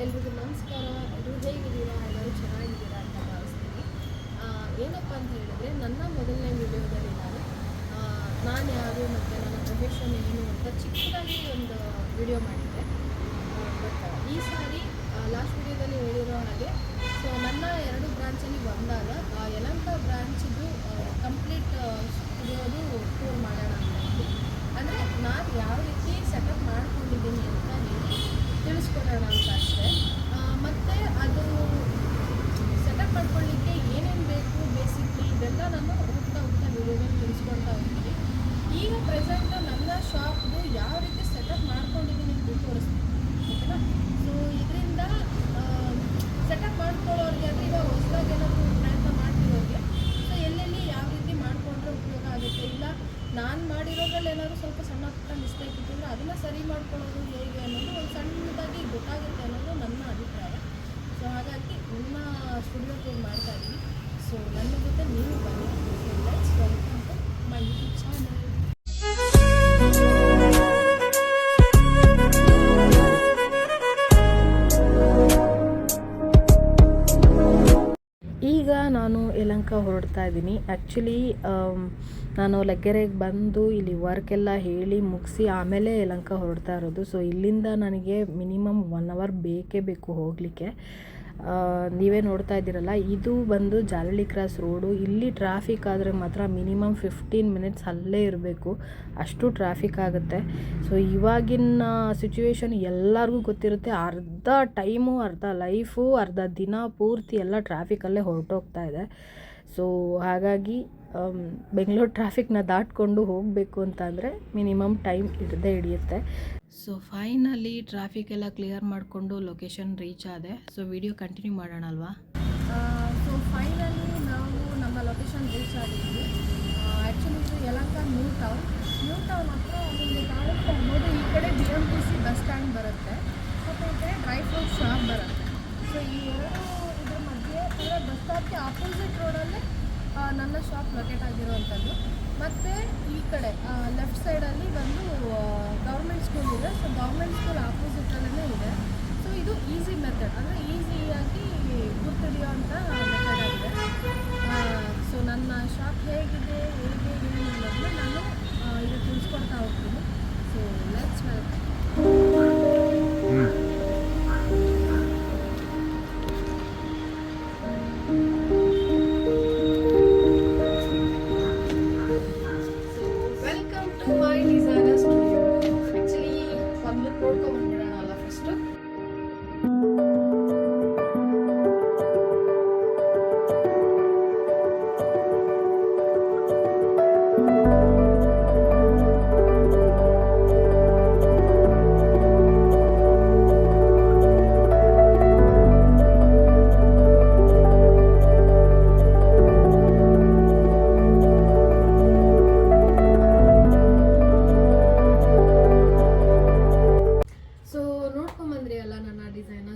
ಎಲ್ರಿಗೂ ನಮಸ್ಕಾರ. ಎಲ್ಲರೂ ಹೇಗಿದ್ದೀರಾ? ಎಲ್ಲರೂ ಚೆನ್ನಾಗಿದ್ದೀರಾ ಅಂತ ಭಾವಿಸ್ತೀನಿ. ಏನಪ್ಪ ಅಂತ ಹೇಳಿದ್ರೆ, ನನ್ನ ಮೊದಲನೇ ವಿಡಿಯೋದಲ್ಲಿ ನಾನು ಯಾರು ಮತ್ತು ನನ್ನ ಪ್ರೊಫೆಷನ್ ಏನು ಅಂತ ಚಿಕ್ಕದಾಗಿ ಒಂದು ವಿಡಿಯೋ ಮಾಡಿದ್ದೆ. ಬಟ್ ಈ ಸಾರಿ ಲಾಸ್ಟ್ ವಿಡಿಯೋದಲ್ಲಿ ಹೇಳಿರೋ ಹಾಗೆ ನನ್ನ 2 ಬ್ರಾಂಚಲ್ಲಿ ಬಂದಾಗ ಯಲಹಂಕ ಬ್ರಾಂಚಿದು ಕಂಪ್ಲೀಟ್ ಸ್ಟುಡಿಯೋದು ಟೂರ್ ಮಾಡೋಣ ಅಂತ ಹೇಳಿ, ಅಂದರೆ ನಾನು ಯಾವ ರೀತಿ ಸೆಟಪ್ ಮಾಡ್ಕೊಂಡಿದ್ದೀನಿ ಅಂತ ಹೇಳಿ ತಿಳಿಸ್ಕೊಡೋಣ ಅಂತ ಅಷ್ಟೇ. ಮತ್ತು ಅದು ಸೆಟಪ್ ಮಾಡ್ಕೊಳ್ಳಿಕ್ಕೆ ಏನೇನು ಬೇಕು ಬೇಸಿಕ್ಲಿ ಇದೆಲ್ಲ ನಾನು ಹೋಗ್ತಾ ವಿಡಿಯೋದಲ್ಲಿ ತಿಳಿಸ್ಕೊಳ್ತಾ ಹೋಗ್ತೀನಿ. ಈಗ ಪ್ರೆಸೆಂಟು ನನ್ನ ಶಾಪ್ದು ಯಾವ ರೀತಿ ಸೆಟಪ್ ಮಾಡ್ಕೊಂಡಿದ್ದೀನಿ ಅಂತ ತೋರಿಸ್ತೀನಿ, ಓಕೆನಾ? ಸೊ ಇದರಿಂದ ಸೆಟಪ್ ಮಾಡ್ಕೊಳ್ಳೋರಿಗೆ ಅಂದರೆ ಇವಾಗ ಹೊಸದಾಗಿ ಏನಾದರೂ ಪ್ರಯತ್ನ ಮಾಡ್ತಿರೋರಿಗೆ ಸೊ ಎಲ್ಲೆಲ್ಲಿ ಯಾವ ರೀತಿ ಮಾಡಿಕೊಂಡ್ರೆ ಉಪಯೋಗ ಆಗುತ್ತೆ, ಇಲ್ಲ ನಾನು ಮಾಡಿರೋದ್ರಲ್ಲಿ ಏನಾದರೂ ಸ್ವಲ್ಪ ಸಣ್ಣ ಪುಟ್ಟ ಮಿಸ್ಟೇಕ್ ಇಟ್ಟಿದ್ರೆ ಅದನ್ನು ಸರಿ ಮಾಡ್ಕೊಳ್ಳೋದು ಹೇಗೆ ಅನ್ನೋದು ಒಂದು ಸಣ್ಣದಾಗಿ ಗೊತ್ತಾಗುತ್ತೆ ಅನ್ನೋದು ನನ್ನ ಅಭಿಪ್ರಾಯ. ಸೊ ಹಾಗಾಗಿ ನನ್ನ ಸ್ಟುಡಿಯೋ ಟೂರ್ ಮಾಡ್ತಾ ಇದ್ದೀನಿ. ಸೊ ನನ್ನ ಜೊತೆ ನೀವು ಬನ್ನಿ. So let's welcome to my YouTube channel. ಈಗ ನಾನು ಯಲಹಂಕ ಹೊರಡ್ತಾ ಇದ್ದೀನಿ. ಆ್ಯಕ್ಚುಲಿ ನಾನು ಲಗ್ಗೆರೆಗೆ ಬಂದು ಇಲ್ಲಿ ವರ್ಕೆಲ್ಲ ಹೇಳಿ ಮುಗಿಸಿ ಆಮೇಲೆ ಯಲಹಂಕ ಹೊರಡ್ತಾ ಇರೋದು. ಸೊ ಇಲ್ಲಿಂದ ನನಗೆ ಮಿನಿಮಮ್ 1 ಅವರ್ ಬೇಕೇ ಬೇಕು ಹೋಗಲಿಕ್ಕೆ. ನೀವೇ ನೋಡ್ತಾ ಇದ್ದೀರಲ್ಲ, ಇದು ಬಂದು ಜಾಲಹಳ್ಳಿ ಕ್ರಾಸ್ ರೋಡು. ಇಲ್ಲಿ ಟ್ರಾಫಿಕ್ ಆದರೆ ಮಾತ್ರ ಮಿನಿಮಮ್ 15 ಮಿನಿಟ್ಸ್ ಅಲ್ಲೇ ಇರಬೇಕು, ಅಷ್ಟು ಟ್ರಾಫಿಕ್ ಆಗುತ್ತೆ. ಸೊ ಇವಾಗಿನ ಸಿಚುವೇಶನ್ ಎಲ್ಲರಿಗೂ ಗೊತ್ತಿರುತ್ತೆ. ಅರ್ಧ ಟೈಮು, ಅರ್ಧ ಲೈಫು, ಅರ್ಧ ದಿನ ಪೂರ್ತಿ ಎಲ್ಲ ಟ್ರಾಫಿಕಲ್ಲೇ ಹೊರಟೋಗ್ತಾ ಇದೆ. ಸೊ ಹಾಗಾಗಿ ಬೆಂಗಳೂರು ಟ್ರಾಫಿಕ್ನ ದಾಟ್ಕೊಂಡು ಹೋಗಬೇಕು ಅಂತಂದರೆ ಮಿನಿಮಮ್ ಟೈಮ್ ಹಿಡಿಯುತ್ತೆ. ಸೊ ಫೈನಲಿ ಟ್ರಾಫಿಕ್ ಎಲ್ಲ ಕ್ಲಿಯರ್ ಮಾಡಿಕೊಂಡು ಲೊಕೇಶನ್ ರೀಚ್ ಆದೆ. ಸೊ ವಿಡಿಯೋ ಕಂಟಿನ್ಯೂ ಮಾಡೋಣ ಅಲ್ವಾ? ಸೊ ಫೈನಲಿ ನಾವು ನಮ್ಮ ಲೊಕೇಶನ್ ರೀಚ್ ಆಗಿದ್ವಿ. ಆ್ಯಕ್ಚುಲಿ ಇದು ಯಲಹಂಕ ನ್ಯೂ ಟೌನ್ ಹತ್ರ ನಿಮಗೆ ಕಾಣುತ್ತೆ ಅನ್ನೋದು. ಈ ಕಡೆ BMTC ಬಸ್ ಸ್ಟ್ಯಾಂಡ್ ಬರುತ್ತೆ ಮತ್ತು ಈ ಕಡೆ ಡ್ರೈ ಫ್ರೂಟ್ ಶಾಪ್ ಬರುತ್ತೆ. ಸೊ ಈ ಎರಡು ಇದ್ರ ಮಧ್ಯೆ ಅಂದರೆ ಬಸ್ ಸ್ಟಾಪ್ಗೆ ಆಪೋಸಿಟ್ ರೋಡಲ್ಲೇ ನನ್ನ ಶಾಪ್ ಲೊಕೇಟ್ ಆಗಿರುವಂಥದ್ದು. ಮತ್ತು ಈ ಕಡೆ ಲೆಫ್ಟ್ ಸೈಡಲ್ಲಿ ಬಂದು ಗೌರ್ಮೆಂಟ್ ಸ್ಕೂಲ್ ಇದೆ. ಸೊ ಗೌರ್ಮೆಂಟ್ ಸ್ಕೂಲ್ ಆಪೋಸಿಟಲ್ಲೇ ಇದೆ. ಸೊ ಇದು ಈಸಿ ಮೆಥಡ್, ಅಂದರೆ ಈಸಿಯಾಗಿ ಗುರ್ತಿಡಿಯೋ ಅಂತ ಮೆಥಡ್ ಆಗಿದೆ. ಸೊ ನನ್ನ ಶಾಪ್ ಹೇಗಿದೆ ಏನು ಅನ್ನೋದನ್ನ ನಾನು ಇದು ತಿಳಿಸ್ಕೊಡ್ತಾ ಹೋಗ್ತೀನಿ. So let's welcome.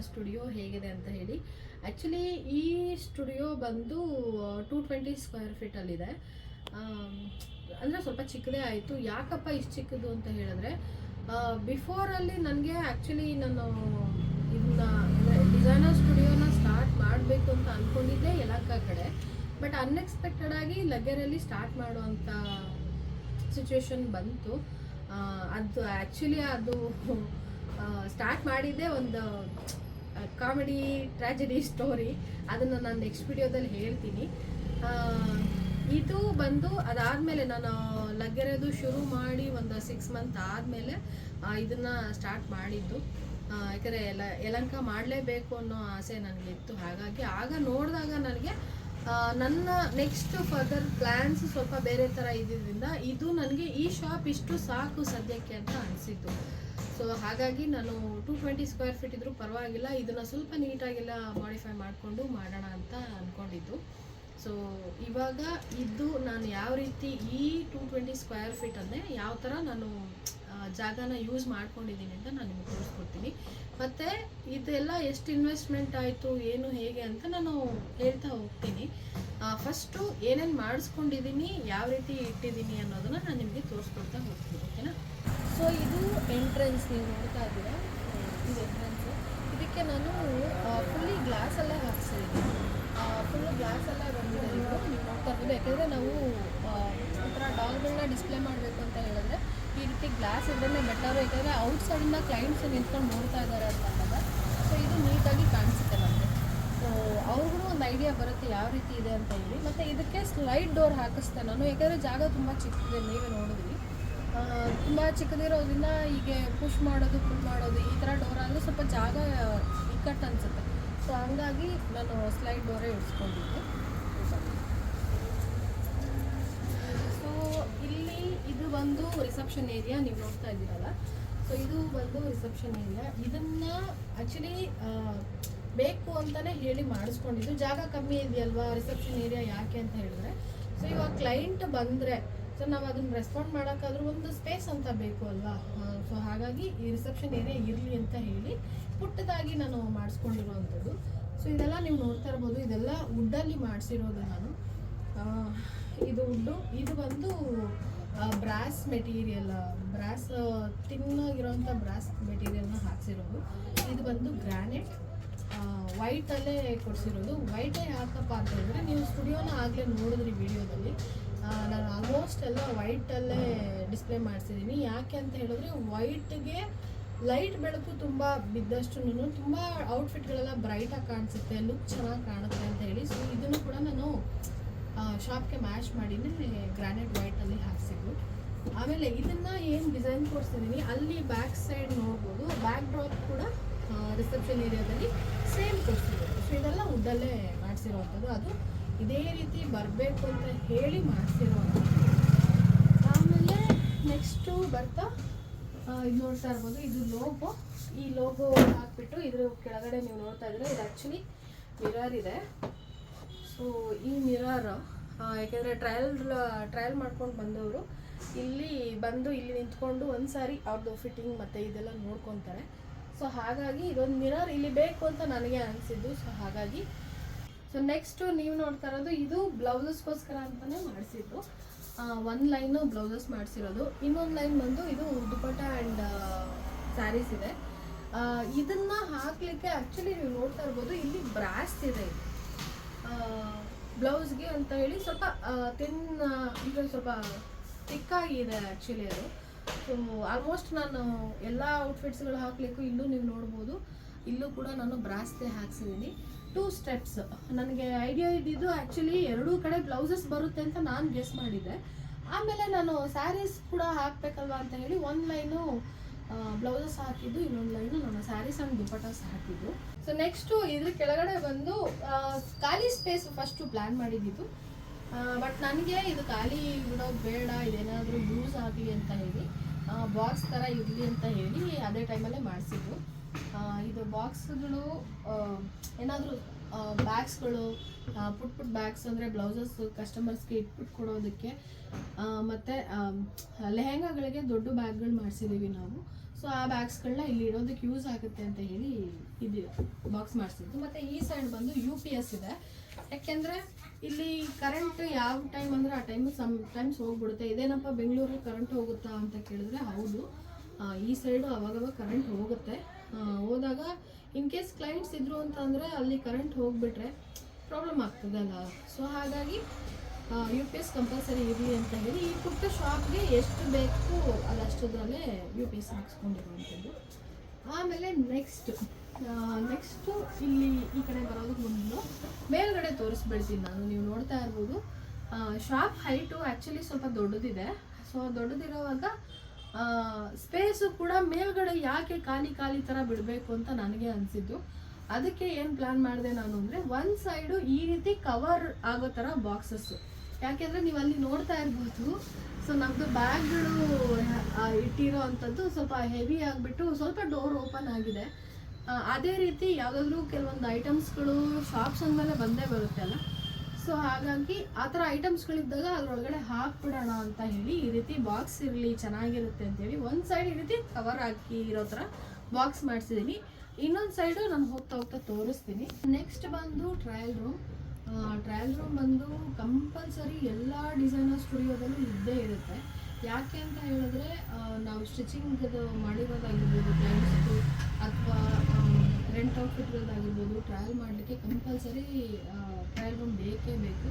ಸ್ಟುಡಿಯೋ ಹೇಗಿದೆ ಅಂತ ಹೇಳಿ. ಆ್ಯಕ್ಚುಲಿ ಈ ಸ್ಟುಡಿಯೋ ಬಂದು 220 ಸ್ಕ್ವೇರ್ ಫೀಟಲ್ಲಿದೆ. ಅಂದರೆ ಸ್ವಲ್ಪ ಚಿಕ್ಕದೇ ಆಯಿತು. ಯಾಕಪ್ಪ ಇಷ್ಟು ಚಿಕ್ಕದು ಅಂತ ಹೇಳಿದ್ರೆ, ಬಿಫೋರಲ್ಲಿ ನನಗೆ ಆ್ಯಕ್ಚುಲಿ ನಾನು ಇದನ್ನ ಡಿಸೈನರ್ ಸ್ಟುಡಿಯೋನ ಸ್ಟಾರ್ಟ್ ಮಾಡಬೇಕು ಅಂತ ಅಂದ್ಕೊಂಡಿದ್ದೆ ಯಲಹಂಕ ಕಡೆ. ಬಟ್ ಅನ್ಎಕ್ಸ್ಪೆಕ್ಟೆಡಾಗಿ ಲಗ್ಗೆರೆಯಲ್ಲಿ ಸ್ಟಾರ್ಟ್ ಮಾಡುವಂಥ ಸಿಚುವೇಶನ್ ಬಂತು. ಅದು ಆ್ಯಕ್ಚುಲಿ ಅದು ಸ್ಟಾರ್ಟ್ ಮಾಡಿದ್ದೆ ಒಂದು ಕಾಮಿಡಿ ಟ್ರ್ಯಾಜಿಡಿ ಸ್ಟೋರಿ. ಅದನ್ನು ನಾನು ನೆಕ್ಸ್ಟ್ ವಿಡಿಯೋದಲ್ಲಿ ಹೇಳ್ತೀನಿ. ಇದು ಬಂದು ಅದಾದಮೇಲೆ ನಾನು ಲಗ್ಗೆರೆದು ಶುರು ಮಾಡಿ ಒಂದು 6 ಮಂತ್ ಆದಮೇಲೆ ಇದನ್ನು ಸ್ಟಾರ್ಟ್ ಮಾಡಿದ್ದು. ಯಾಕಂದರೆ ಯಲಹಂಕ ಮಾಡಲೇಬೇಕು ಅನ್ನೋ ಆಸೆ ನನಗೆ ಇತ್ತು. ಹಾಗಾಗಿ ಆಗ ನೋಡಿದಾಗ ನನಗೆ ನನ್ನ ನೆಕ್ಸ್ಟ್ ಫರ್ದರ್ ಪ್ಲ್ಯಾನ್ಸ್ ಸ್ವಲ್ಪ ಬೇರೆ ಥರ ಇದ್ದಿದ್ದರಿಂದ ಇದು ನನಗೆ ಈ ಶಾಪ್ ಇಷ್ಟು ಸಾಕು ಸದ್ಯಕ್ಕೆ ಅಂತ ಅನಿಸಿತ್ತು. ಸೊ ಹಾಗಾಗಿ ನಾನು 220 ಸ್ಕ್ವೇರ್ ಫೀಟ್ ಇದ್ರೂ ಪರವಾಗಿಲ್ಲ, ಇದನ್ನು ಸ್ವಲ್ಪ ನೀಟಾಗೆಲ್ಲ ಮಾಡಿಫೈ ಮಾಡಿಕೊಂಡು ಮಾಡೋಣ ಅಂತ ಅಂದ್ಕೊಂಡಿದ್ದು. ಸೊ ಇವಾಗ ಇದು ನಾನು ಯಾವ ರೀತಿ ಈ 220 ಸ್ಕ್ವೇರ್ ಫೀಟನ್ನೇ ಯಾವ ಥರ ನಾನು ಜಾಗನ ಯೂಸ್ ಮಾಡ್ಕೊಂಡಿದ್ದೀನಿ ಅಂತ ನಾನು ನಿಮಗೆ ತೋರಿಸ್ಕೊಡ್ತೀನಿ. ಮತ್ತು ಇದೆಲ್ಲ ಎಷ್ಟು ಇನ್ವೆಸ್ಟ್ಮೆಂಟ್ ಆಯಿತು ಏನು ಹೇಗೆ ಅಂತ ನಾನು ಹೇಳ್ತಾ ಹೋಗ್ತೀನಿ. ಫಸ್ಟು ಏನೇನು ಮಾಡಿಸ್ಕೊಂಡಿದ್ದೀನಿ, ಯಾವ ರೀತಿ ಇಟ್ಟಿದ್ದೀನಿ ಅನ್ನೋದನ್ನು ನಾನು ನಿಮಗೆ ತೋರಿಸ್ಕೊಡ್ತಾ ಹೋಗ್ತೀನಿ, ಓಕೆನಾ? ಸೊ ಇದು ಎಂಟ್ರೆನ್ಸ್, ನೀವು ನೋಡ್ತಾ ಇದ್ದೀರಾ, ಇದು ಎಂಟ್ರೆನ್ಸು. ಇದಕ್ಕೆ ಇದಕ್ಕೆ ನಾನು ಫುಲ್ಲಿ ಗ್ಲಾಸಲ್ಲೇ ಹಾಕ್ಸಿದ್ದೀನಿ. ಫುಲ್ಲು ಗ್ಲಾಸಲ್ಲೇ ಬಂದಿದೆ ಇದು ನೀವು ನೋಡ್ತಾ ಇರ್ಬೋದು. ಯಾಕೆಂದರೆ ನಾವು ಒಂಥರ ಡಾಲ್ಗಳನ್ನ ಡಿಸ್ಪ್ಲೇ ಮಾಡಬೇಕು ಅಂತ ಹೇಳಿದ್ರೆ ಈ ರೀತಿ ಗ್ಲಾಸ್ ಇದ್ದರೆ ಬೆಟರು. ಯಾಕೆಂದರೆ ಔಟ್ಸೈಡಿಂದ ಕ್ಲೈಂಟ್ಸ್ ನಿಂತ್ಕೊಂಡು ನೋಡ್ತಾ ಇದ್ದಾರೆ ಅಂತಂದಾಗ ಸೊ ಇದು ನೀಟಾಗಿ ಕಾಣಿಸುತ್ತೆ ನಮಗೆ. ಸೊ ಅವ್ರಿಗೂ ಒಂದು ಐಡಿಯಾ ಬರುತ್ತೆ ಯಾವ ರೀತಿ ಇದೆ ಅಂತ ಹೇಳಿ. ಮತ್ತು ಇದಕ್ಕೆ ಸ್ಲೈಡ್ ಡೋರ್ ಹಾಕಿಸ್ತೆ ನಾನು, ಯಾಕೆಂದರೆ ಜಾಗ ತುಂಬ ಚಿಕ್ಕದಿದೆ, ನೀವೇ ನೋಡಿದ್ವಿ. ತುಂಬ ಚಿಕ್ಕದಿರೋದ್ರಿಂದ ಹೀಗೆ ಪುಷ್ ಮಾಡೋದು ಪುಲ್ ಮಾಡೋದು ಈ ಥರ ಡೋರ್ ಆದರೆ ಸ್ವಲ್ಪ ಜಾಗ ಇಕ್ಕಟ್ಟು ಅನಿಸುತ್ತೆ. ಸೊ ಹಂಗಾಗಿ ನಾನು ಸ್ಲೈಡ್ ಡೋರೇ ಇಡ್ಸ್ಕೊಂಡಿದ್ದೆ. ಸೊ ಇಲ್ಲಿ ಇದು ಬಂದು ರಿಸೆಪ್ಷನ್ ಏರಿಯಾ ನೀವು ನೋಡ್ತಾ ಇದ್ದೀರಲ್ಲ. ಸೊ ಇದು ಬಂದು ರಿಸೆಪ್ಷನ್ ಏರಿಯಾ. ಇದನ್ನು ಆ್ಯಕ್ಚುಲಿ ಬೇಕು ಅಂತಲೇ ಹೇಳಿ ಮಾಡಿಸ್ಕೊಂಡಿದ್ದು. ಜಾಗ ಕಮ್ಮಿ ಇದೆಯಲ್ವಾ ರಿಸೆಪ್ಷನ್ ಏರಿಯಾ ಯಾಕೆ ಅಂತ ಹೇಳಿದ್ರೆ, ಸೊ ಇವಾಗ ಕ್ಲೈಂಟ್ ಬಂದರೆ ಸೊ ನಾವು ಅದನ್ನು ರೆಸ್ಪಾಂಡ್ ಮಾಡೋಕ್ಕಾದ್ರೂ ಒಂದು ಸ್ಪೇಸ್ ಅಂತ ಬೇಕು ಅಲ್ವಾ. ಸೊ ಹಾಗಾಗಿ ಈ ರಿಸೆಪ್ಷನ್ ಏರಿಯಾ ಇರಲಿ ಅಂತ ಹೇಳಿ ಪುಟ್ಟದಾಗಿ ನಾನು ಮಾಡಿಸ್ಕೊಂಡಿರುವಂಥದ್ದು. ಸೊ ಇದೆಲ್ಲ ನೀವು ನೋಡ್ತಾ ಇರ್ಬೋದು, ಇದೆಲ್ಲ ವುಡ್ಡಲ್ಲಿ ಮಾಡಿಸಿರೋದು ನಾನು. ಇದು ವುಡ್ಡು, ಇದು ಬಂದು ಬ್ರಾಸ್ ಮೆಟೀರಿಯಲ್, ಬ್ರಾಸ್ ತಿನ್ನಾಗಿರೋಂಥ ಬ್ರಾಸ್ ಮೆಟೀರಿಯಲ್ನ ಹಾಕ್ಸಿರೋದು. ಇದು ಬಂದು ಗ್ರಾನೈಟ್ ವೈಟಲ್ಲೇ ಕೊಡಿಸಿರೋದು. ವೈಟೇ ಯಾಕಪ್ಪ ಅಂತ ಹೇಳಿದ್ರೆ ನೀವು ಸ್ಟುಡಿಯೋನ ಆಗಲೇ ನೋಡಿದ್ರಿ ವಿಡಿಯೋದಲ್ಲಿ, ನಾನು ಆಲ್ಮೋಸ್ಟ್ ಎಲ್ಲ ವೈಟಲ್ಲೇ ಡಿಸ್ಪ್ಲೇ ಮಾಡಿಸಿದ್ದೀನಿ. ಯಾಕೆ ಅಂತ ಹೇಳಿದ್ರೆ ವೈಟ್ಗೆ ಲೈಟ್ ಬೆಳಕು ತುಂಬ ಬಿದ್ದಷ್ಟು ತುಂಬ ಔಟ್ಫಿಟ್ಗಳೆಲ್ಲ ಬ್ರೈಟಾಗಿ ಕಾಣಿಸುತ್ತೆ, ಲುಕ್ ಚೆನ್ನಾಗಿ ಕಾಣುತ್ತೆ ಅಂತ ಹೇಳಿ. ಸೊ ಇದನ್ನು ಕೂಡ ನಾನು ಶಾಪ್ಗೆ ಮ್ಯಾಚ್ ಮಾಡಿನೇ ಗ್ರಾನೈಟ್ ವೈಟಲ್ಲಿ ಹಾಕ್ಸಿದ್ದು. ಆಮೇಲೆ ಇದನ್ನು ಏನು ಡಿಸೈನ್ ಕೊಡಿಸಿದ್ದೀನಿ ಅಲ್ಲಿ ಬ್ಯಾಕ್ ಸೈಡ್ ನೋಡ್ಬೋದು, ಬ್ಯಾಕ್ ಡ್ರಾಪ್ ಕೂಡ ರಿಸೆಪ್ಷನ್ ಏರಿಯಾದಲ್ಲಿ ಸೇಮ್ ಕೊಡಿಸಿರೋದು. ಸೊ ಇದೆಲ್ಲ ವುಡ್ಡಲ್ಲೇ ಮಾಡಿಸಿರುವಂಥದ್ದು, ಅದು ಇದೇ ರೀತಿ ಬರಬೇಕು ಅಂತ ಹೇಳಿ ಮಾಡಿಸಿರುವಂಥದ್ದು. ಆಮೇಲೆ ನೆಕ್ಸ್ಟು ಬರ್ತಾ ಇದು ನೋಡ್ತಾ ಇರ್ಬೋದು, ಇದು ಲೋಗೋ. ಈ ಲೋಗೋ ಹಾಕ್ಬಿಟ್ಟು ಇದ್ರ ಕೆಳಗಡೆ ನೀವು ನೋಡ್ತಾ ಇದ್ರೆ ಇದು ಆ್ಯಕ್ಚುಲಿ ಮಿರರ್ ಇದೆ. ಸೊ ಈ ಮಿರರ್ ಯಾಕೆಂದರೆ ಟ್ರಯಲ್ ಮಾಡ್ಕೊಂಡು ಬಂದವರು ಇಲ್ಲಿ ಬಂದು ಇಲ್ಲಿ ನಿಂತ್ಕೊಂಡು ಒಂದು ಸಾರಿ ಅವ್ರದ್ದು ಫಿಟ್ಟಿಂಗ್ ಮತ್ತು ಇದೆಲ್ಲ ನೋಡ್ಕೊತಾರೆ. ಸೊ ಹಾಗಾಗಿ ಇದೊಂದು ಮಿರರ್ ಇಲ್ಲಿ ಬೇಕು ಅಂತ ನನಗೆ ಅನಿಸಿದ್ದು. ಸೊ ಹಾಗಾಗಿ ಸೊ ನೆಕ್ಸ್ಟು ನೀವು ನೋಡ್ತಾ ಇರೋದು ಇದು ಬ್ಲೌಸಸ್ಗೋಸ್ಕರ ಅಂತಲೇ ಮಾಡಿಸಿದ್ದು. ಒಂದು ಲೈನು ಬ್ಲೌಸಸ್ ಮಾಡಿಸಿರೋದು, ಇನ್ನೊಂದು ಲೈನ್ ಬಂದು ಇದು ದುಪಟ್ಟ ಆ್ಯಂಡ್ ಸ್ಯಾರೀಸ್ ಇದೆ. ಇದನ್ನು ಹಾಕಲಿಕ್ಕೆ ಆ್ಯಕ್ಚುಲಿ ನೀವು ನೋಡ್ತಾ ಇರ್ಬೋದು ಇಲ್ಲಿ ಬ್ರಾಸ್ ಇದೆ ಬ್ಲೌಸ್ಗೆ ಅಂತ ಹೇಳಿ. ಸ್ವಲ್ಪ ಈಗ ಸ್ವಲ್ಪ ತಿಕ್ಕಾಗಿದೆ ಆ್ಯಕ್ಚುಲಿ ಅದು. ಸೊ ಆಲ್ಮೋಸ್ಟ್ ನಾನು ಎಲ್ಲ ಔಟ್ಫಿಟ್ಸ್ಗಳು ಹಾಕಲಿಕ್ಕೂ ಇಲ್ಲೂ ನೀವು ನೋಡ್ಬೋದು, ಇಲ್ಲೂ ಕೂಡ ನಾನು ಬ್ರಾಸ್ದೇ ಹಾಕ್ಸಿದ್ದೀನಿ. 2 ಸ್ಟೆಪ್ಸ್ ನನಗೆ ಐಡಿಯಾ ಇದ್ದಿದ್ದು ಆ್ಯಕ್ಚುಲಿ ಎರಡೂ ಕಡೆ ಬ್ಲೌಸಸ್ ಬರುತ್ತೆ ಅಂತ ನಾನು ಗೆಸ್ ಮಾಡಿದ್ದೆ. ಆಮೇಲೆ ನಾನು ಸ್ಯಾರೀಸ್ ಕೂಡ ಹಾಕಬೇಕಲ್ವ ಅಂತ ಹೇಳಿ ಒಂದು ಲೈನು ಬ್ಲೌಸಸ್ ಹಾಕಿದ್ದು, ಇನ್ನೊಂದು ಲೈನು ನಾನು ಸ್ಯಾರೀಸ್ ಆ್ಯಂಡ್ ದುಪಟಾಸ್ ಹಾಕಿದ್ದು. ಸೊ ನೆಕ್ಸ್ಟು ಇದ್ರ ಕೆಳಗಡೆ ಬಂದು ಖಾಲಿ ಸ್ಪೇಸ್ ಫಸ್ಟು ಪ್ಲ್ಯಾನ್ ಮಾಡಿದ್ದು. ಬಟ್ ನನಗೆ ಇದು ಖಾಲಿ ಬಿಡೋದು ಬೇಡ, ಇದೇನಾದರೂ ಯೂಸ್ ಆಗಲಿ ಅಂತ ಹೇಳಿ ಬಾಕ್ಸ್ ಥರ ಇರಲಿ ಅಂತ ಹೇಳಿ ಅದೇ ಟೈಮಲ್ಲೇ ಮಾಡಿಸಿದ್ದು. ಇದು ಬಾಕ್ಸ್ಗಳು ಏನಾದರೂ ಬ್ಯಾಗ್ಸ್ಗಳು ಪುಟ್ ಬ್ಯಾಗ್ಸ್ ಅಂದರೆ ಬ್ಲೌಸಸ್ ಕಸ್ಟಮರ್ಸ್ಗೆ ಇಟ್ಬಿಟ್ಟು ಕೊಡೋದಕ್ಕೆ, ಮತ್ತು ಲೆಹೆಂಗಾಗಳಿಗೆ ದೊಡ್ಡ ಬ್ಯಾಗ್ಗಳು ಮಾಡಿಸಿದ್ದೀವಿ ನಾವು. ಸೊ ಆ ಬ್ಯಾಗ್ಸ್ಗಳನ್ನ ಇಲ್ಲಿ ಇಡೋದಕ್ಕೆ ಯೂಸ್ ಆಗುತ್ತೆ ಅಂತ ಹೇಳಿ ಇದು ಬಾಕ್ಸ್ ಮಾಡಿಸಿದ್ದು. ಮತ್ತು ಈ ಸೈಡ್ ಬಂದು UPS ಇದೆ, ಯಾಕೆಂದರೆ ಇಲ್ಲಿ ಕರೆಂಟ್ ಯಾವ ಟೈಮ್ ಅಂದರೆ ಆ ಟೈಮು ಟೈಮ್ಸ್ ಹೋಗ್ಬಿಡುತ್ತೆ. ಇದೇನಪ್ಪ ಬೆಂಗಳೂರಲ್ಲಿ ಕರೆಂಟ್ ಹೋಗುತ್ತಾ ಅಂತ ಕೇಳಿದ್ರೆ ಹೌದು, ಈ ಸೈಡು ಅವಾಗವಾಗ ಕರೆಂಟ್ ಹೋಗುತ್ತೆ. ಹೋದಾಗ ಇನ್ ಕೇಸ್ ಕ್ಲೈಂಟ್ಸ್ ಇದ್ರು ಅಂತ ಅಂದರೆ ಅಲ್ಲಿ ಕರೆಂಟ್ ಹೋಗಿಬಿಟ್ರೆ ಪ್ರಾಬ್ಲಮ್ ಆಗ್ತದಲ್ಲ. ಸೊ ಹಾಗಾಗಿ UPS ಕಂಪಲ್ಸರಿ ಇರಲಿ ಅಂತ ಹೇಳಿ ಈ ಪುಟ್ಟ ಶಾಪ್ಗೆ ಎಷ್ಟು ಬೇಕು ಅದಷ್ಟದ್ರಲ್ಲೇ UPS ಹಾಕ್ಸ್ಕೊಂಡಿರುವಂಥದ್ದು. ಆಮೇಲೆ ನೆಕ್ಸ್ಟು ಇಲ್ಲಿ ಈ ಕಡೆ ಬರೋದಕ್ಕೆ ಮುಂದೆ ಮೇಲ್ಗಡೆ ತೋರಿಸ್ಬಿಡ್ತೀನಿ ನಾನು. ನೀವು ನೋಡ್ತಾ ಇರ್ಬೋದು ಶಾಪ್ ಹೈಟು ಆ್ಯಕ್ಚುಲಿ ಸ್ವಲ್ಪ ದೊಡ್ಡದಿದೆ. ಸೊ ದೊಡ್ಡದಿರೋವಾಗ ಸ್ಪೇಸು ಕೂಡ ಮೇಲ್ಗಡೆ ಯಾಕೆ ಖಾಲಿ ಥರ ಬಿಡಬೇಕು ಅಂತ ನನಗೆ ಅನಿಸಿದ್ದು. ಅದಕ್ಕೆ ಏನು ಪ್ಲ್ಯಾನ್ ಮಾಡಿದೆ ನಾನು ಅಂದರೆ ಒಂದು ಸೈಡು ಈ ರೀತಿ ಕವರ್ ಆಗೋ ಥರ ಬಾಕ್ಸಸ್ಸು. ಯಾಕೆಂದರೆ ನೀವು ಅಲ್ಲಿ ನೋಡ್ತಾ ಇರ್ಬೋದು, ಸೊ ನಮ್ಮದು ಬ್ಯಾಗ್ಗಳು ಇಟ್ಟಿರೋ ಅಂಥದ್ದು ಸ್ವಲ್ಪ ಹೆವಿ ಆಗಿಬಿಟ್ಟು ಸ್ವಲ್ಪ ಡೋರ್ ಓಪನ್ ಆಗಿದೆ. ಅದೇ ರೀತಿ ಯಾವುದಾದ್ರೂ ಕೆಲವೊಂದು ಐಟಮ್ಸ್ಗಳು ಶಾಪ್ಸ್ ಅಂದಮೇಲೆ ಬಂದೇ ಬರುತ್ತೆ ಅಲ್ಲ. ಸೊ ಹಾಗಾಗಿ ಆ ಥರ ಐಟಮ್ಸ್ಗಳಿದ್ದಾಗ ಅದರೊಳಗಡೆ ಹಾಕ್ಬಿಡೋಣ ಅಂತ ಹೇಳಿ ಈ ರೀತಿ ಬಾಕ್ಸ್ ಇರಲಿ ಚೆನ್ನಾಗಿರುತ್ತೆ ಅಂತೇಳಿ ಒಂದು ಸೈಡ್ ಈ ರೀತಿ ಕವರ್ ಹಾಕಿ ಇರೋ ಥರ ಬಾಕ್ಸ್ ಮಾಡಿಸಿದ್ದೀನಿ. ಇನ್ನೊಂದು ಸೈಡು ನಾನು ಹೋಗ್ತಾ ತೋರಿಸ್ತೀನಿ. ನೆಕ್ಸ್ಟ್ ಬಂದು ಟ್ರಯಲ್ ರೂಮ್ ಬಂದು ಕಂಪಲ್ಸರಿ ಎಲ್ಲ ಡಿಸೈನರ್ ಸ್ಟುಡಿಯೋದಲ್ಲೂ ಇದ್ದೇ ಇರುತ್ತೆ. ಯಾಕೆ ಅಂತ ಹೇಳಿದ್ರೆ ನಾವು ಸ್ಟಿಚಿಂಗ್ ಮಾಡಿರೋದಾಗಿರ್ಬೋದು, ಕ್ಲೈಂಟ್ಸ್ದು ಅಥವಾ ರೆಂಟ್ ರೆಂಟ್ ಔಟ್ಫಿಟ್ಗಳದ್ದಾಗಿರ್ಬೋದು ಟ್ರಯಲ್ ಮಾಡಲಿಕ್ಕೆ ಕಂಪಲ್ಸರಿ ಟ್ರಯಲ್ ರೂಮ್ ಬೇಕೇ ಬೇಕು.